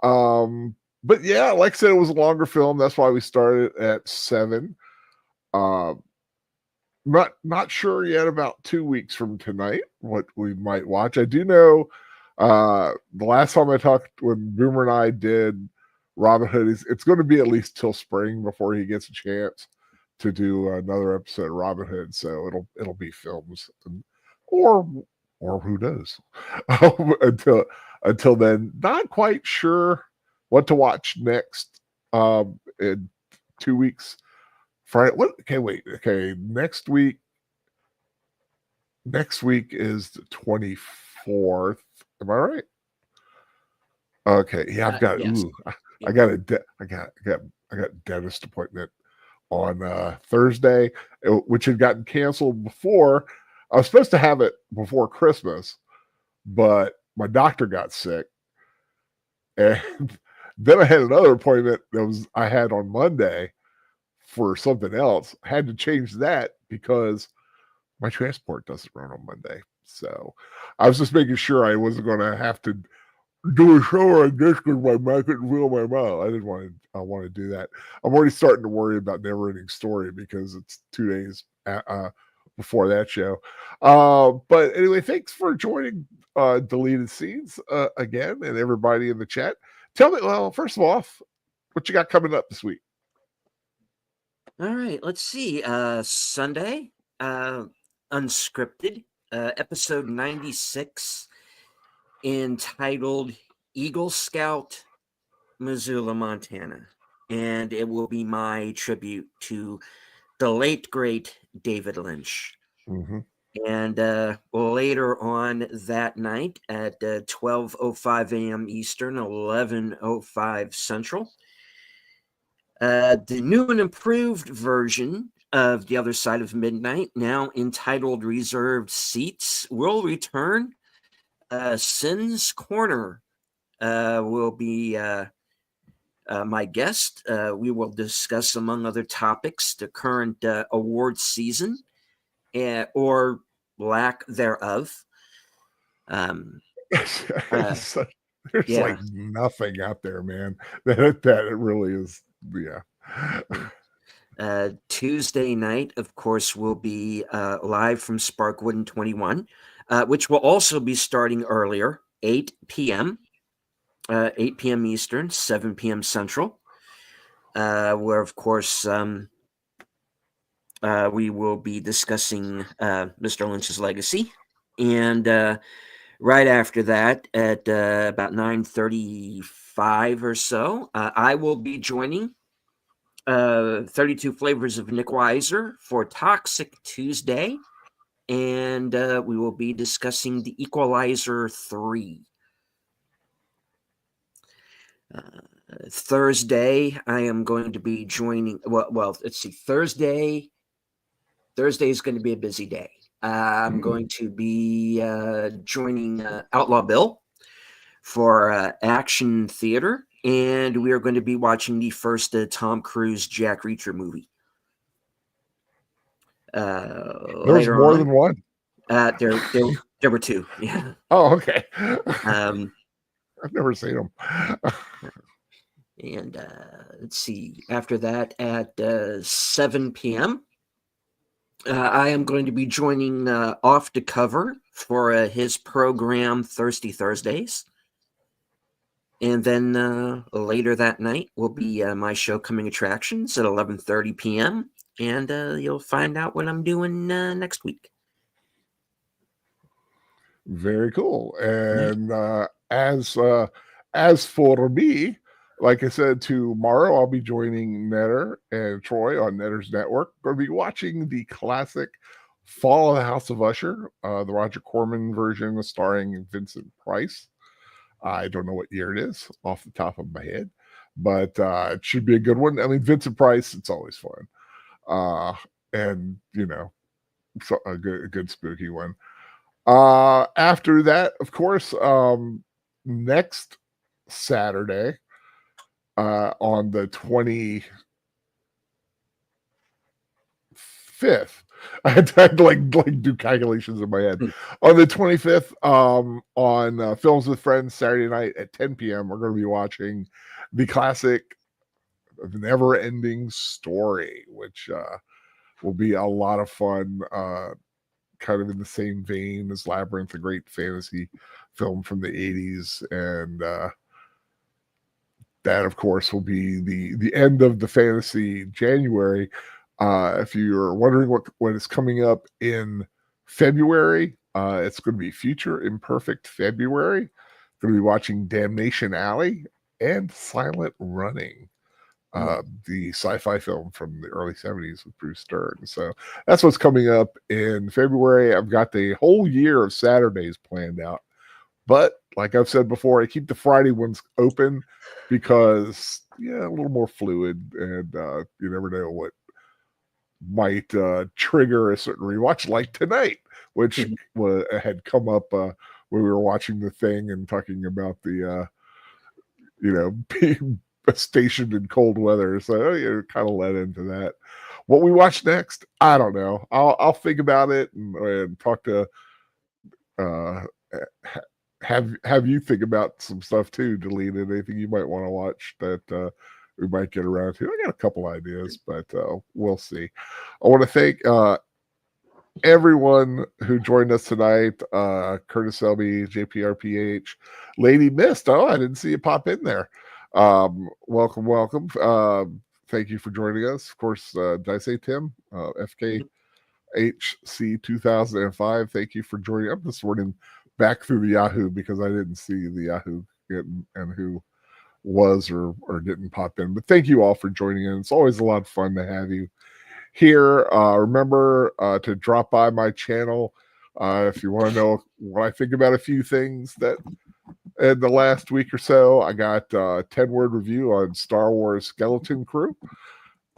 But yeah, like I said, it was a longer film. That's why we started at 7. Not sure yet about 2 weeks from tonight what we might watch. I do know the last time I talked when Boomer and I did Robin Hood, it's going to be at least till spring before he gets a chance to do another episode of Robin Hood. So it'll be films or who knows until then. Not quite sure what to watch next in 2 weeks. Friday. What? Okay, wait. Okay, next week. Next week is the 24th. Am I right? Okay. Yeah, I've got. Yes. I got dentist appointment on Thursday, which had gotten canceled before. I was supposed to have it before Christmas, but my doctor got sick, and then I had another appointment I had on Monday for something else. I had to change that because my transport doesn't run on Monday. So I was just making sure I wasn't going to have to do a show like this because my mouth couldn't feel my mouth. I want to do that. I'm already starting to worry about Never Ending Story because it's 2 days before that show. But anyway, thanks for joining Deleted Scenes again, and everybody in the chat. Tell me, well, first of all, what you got coming up this week? All right, let's see. Sunday, unscripted, episode 96, entitled Eagle Scout, Missoula, Montana. And it will be my tribute to the late, great David Lynch. Mm-hmm. And later on that night at 12:05 a.m. Eastern, 11:05 Central, the new and improved version of The Other Side of Midnight, now entitled Reserved Seats, will return. Sin's Corner will be my guest. We will discuss, among other topics, the current award season or lack thereof. There's like nothing out there, man. That it really is. Yeah. Tuesday night, of course, will be live from Sparkwood and 21, which will also be starting earlier, 8 p.m. 8 p.m. Eastern, 7 p.m. Central, where, of course, we will be discussing Mr. Lynch's legacy. And right after that, at about 9:35 or so, I will be joining 32 Flavors of Nick Weiser for Toxic Tuesday. And we will be discussing The Equalizer 3. Thursday, I am going to be joining. Well, let's see. Thursday is going to be a busy day. I'm going to be joining Outlaw Bill for Action Theater, and we are going to be watching the first Tom Cruise Jack Reacher movie. There was more than one. There were 2. Yeah. Oh, okay. I've never seen them. And let's see. After that, at 7 p.m., I am going to be joining Off the Cover for his program Thirsty Thursdays. And then later that night will be my show, Coming Attractions, at 11:30 p.m. And you'll find out what I'm doing next week. Very cool. And as for me, like I said, tomorrow I'll be joining Netter and Troy on Netter's Network. Going to be watching the classic Fall of the House of Usher, the Roger Corman version starring Vincent Price. I don't know what year it is off the top of my head, but it should be a good one. I mean, Vincent Price, it's always fun. And, so a good spooky one. After that, of course, next Saturday, on the 25th, I had to like do calculations in my head. On the 25th, on Films with Friends, Saturday night at 10 p.m., we're going to be watching the classic Never Ending Story, which will be a lot of fun. Kind of in the same vein as Labyrinth, a great fantasy film from the 80s. And that, of course, will be the end of the fantasy January. If you're wondering what is coming up in February, it's going to be Future Imperfect February. Going to be watching Damnation Alley and Silent Running. The sci-fi film from the early 70s with Bruce Stern. So that's what's coming up in February. I've got the whole year of Saturdays planned out. But like I've said before, I keep the Friday ones open because, a little more fluid, and you never know what might trigger a certain rewatch, like tonight, which had come up when we were watching The Thing and talking about the, being stationed in cold weather. So you're kind of led into that. What we watch next, I don't know. I'll think about it and talk to have you think about some stuff too, deleted anything you might want to watch that we might get around to. I got a couple ideas, but we'll see. I want to thank everyone who joined us tonight. Curtis Selby, JPRPH, Lady Mist. Oh, I didn't see you pop in there. Welcome. Thank you for joining us. Of course, did I say Tim? FKHC 2005. Thank you for joining. I'm just running back through the Yahoo because I didn't see the Yahoo and who was or didn't pop in. But thank you all for joining in. It's always a lot of fun to have you here. Remember to drop by my channel if you want to know what I think about a few things that in the last week or so. I got a 10-word review on Star Wars Skeleton Crew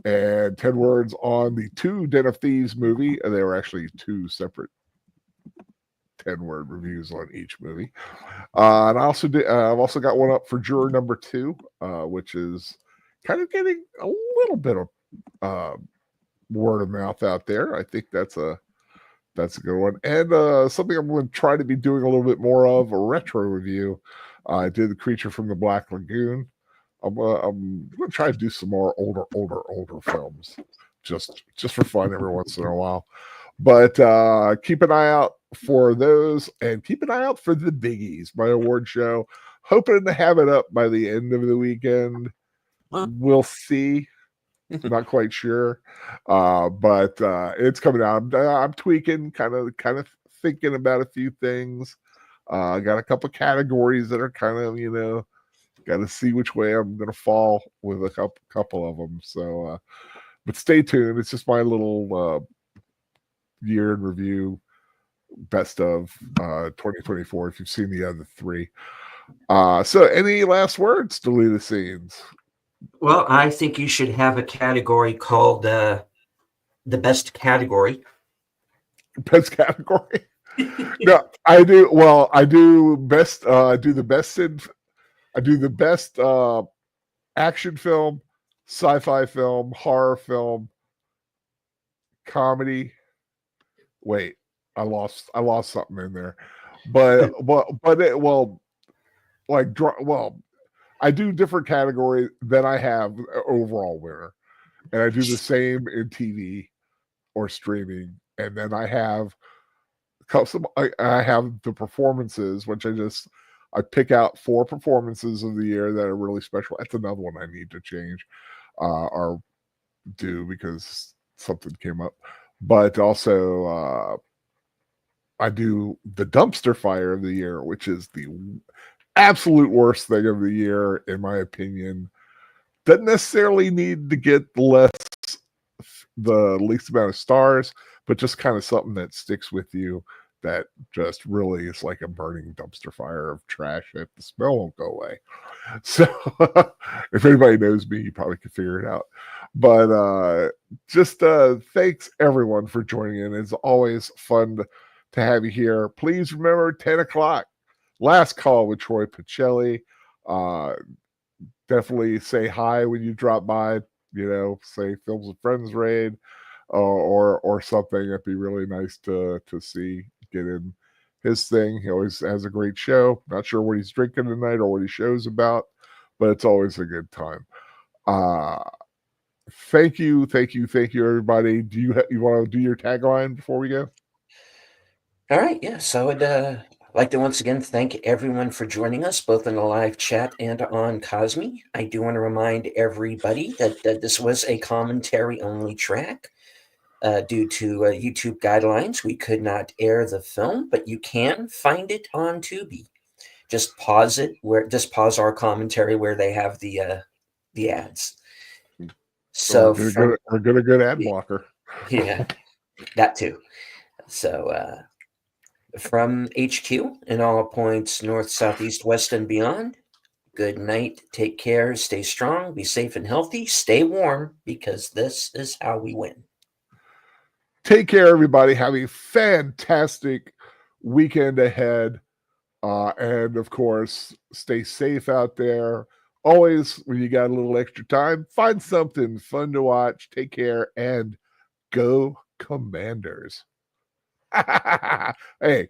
and 10 words on the 2 Den of Thieves movie. And they were actually 2 separate 10-word reviews on each movie. And I've also got one up for Juror number 2, which is kind of getting a little bit of word of mouth out there. I think that's a good one. And something I'm going to try to be doing a little bit more of, a retro review. I did The Creature from the Black Lagoon. I'm going to try to do some more older films, just for fun every once in a while. But keep an eye out for those, and keep an eye out for the biggies, my award show. Hoping to have it up by the end of the weekend. We'll see. Not quite sure, but it's coming out. I'm tweaking, kind of thinking about a few things. I got a couple categories that are kind of, got to see which way I'm going to fall with a couple of them. So, but stay tuned. It's just my little year in review, best of 2024. If you've seen the other 3, so any last words, Deleted Scenes? Well, I think you should have a category called the best category. Best category? No, I do. Well, I do best. I do the best action film, sci-fi film, horror film, comedy. Wait, I lost something in there, but I do different categories than I have overall winner, and I do the same in TV or streaming, and then I have I have the performances, which I just I pick out 4 performances of the year that are really special. That's another one I need to change or do because something came up. But also, I do the dumpster fire of the year, which is the absolute worst thing of the year, in my opinion. Doesn't necessarily need to get the least amount of stars, but just kind of something that sticks with you that just really is like a burning dumpster fire of trash that the smell won't go away. So if anybody knows me, you probably could figure it out. But just thanks everyone for joining in. It's always fun to have you here. Please remember 10 o'clock, last call with Troy Pacelli. Definitely say hi when you drop by, say Films with Friends raid or something. It'd be really nice to see, get in his thing. He always has a great show. Not sure what he's drinking tonight or what he shows about, but it's always a good time. Thank you, everybody. Do you want to do your tagline before we go? All right, yeah. So I would like to once again thank everyone for joining us, both in the live chat and on Cosme. I do want to remind everybody that this was a commentary-only track. Due to YouTube guidelines, we could not air the film, but you can find it on Tubi. Just pause our commentary where they have the ads. So we're gonna good ad blocker. Yeah, that too. So from HQ in all points north, south, east, west, and beyond, good night, take care, stay strong, be safe and healthy, stay warm, because this is how we win. Take care, everybody. Have a fantastic weekend ahead. And of course, stay safe out there. Always, when you got a little extra time, find something fun to watch. Take care and go Commanders. Hey,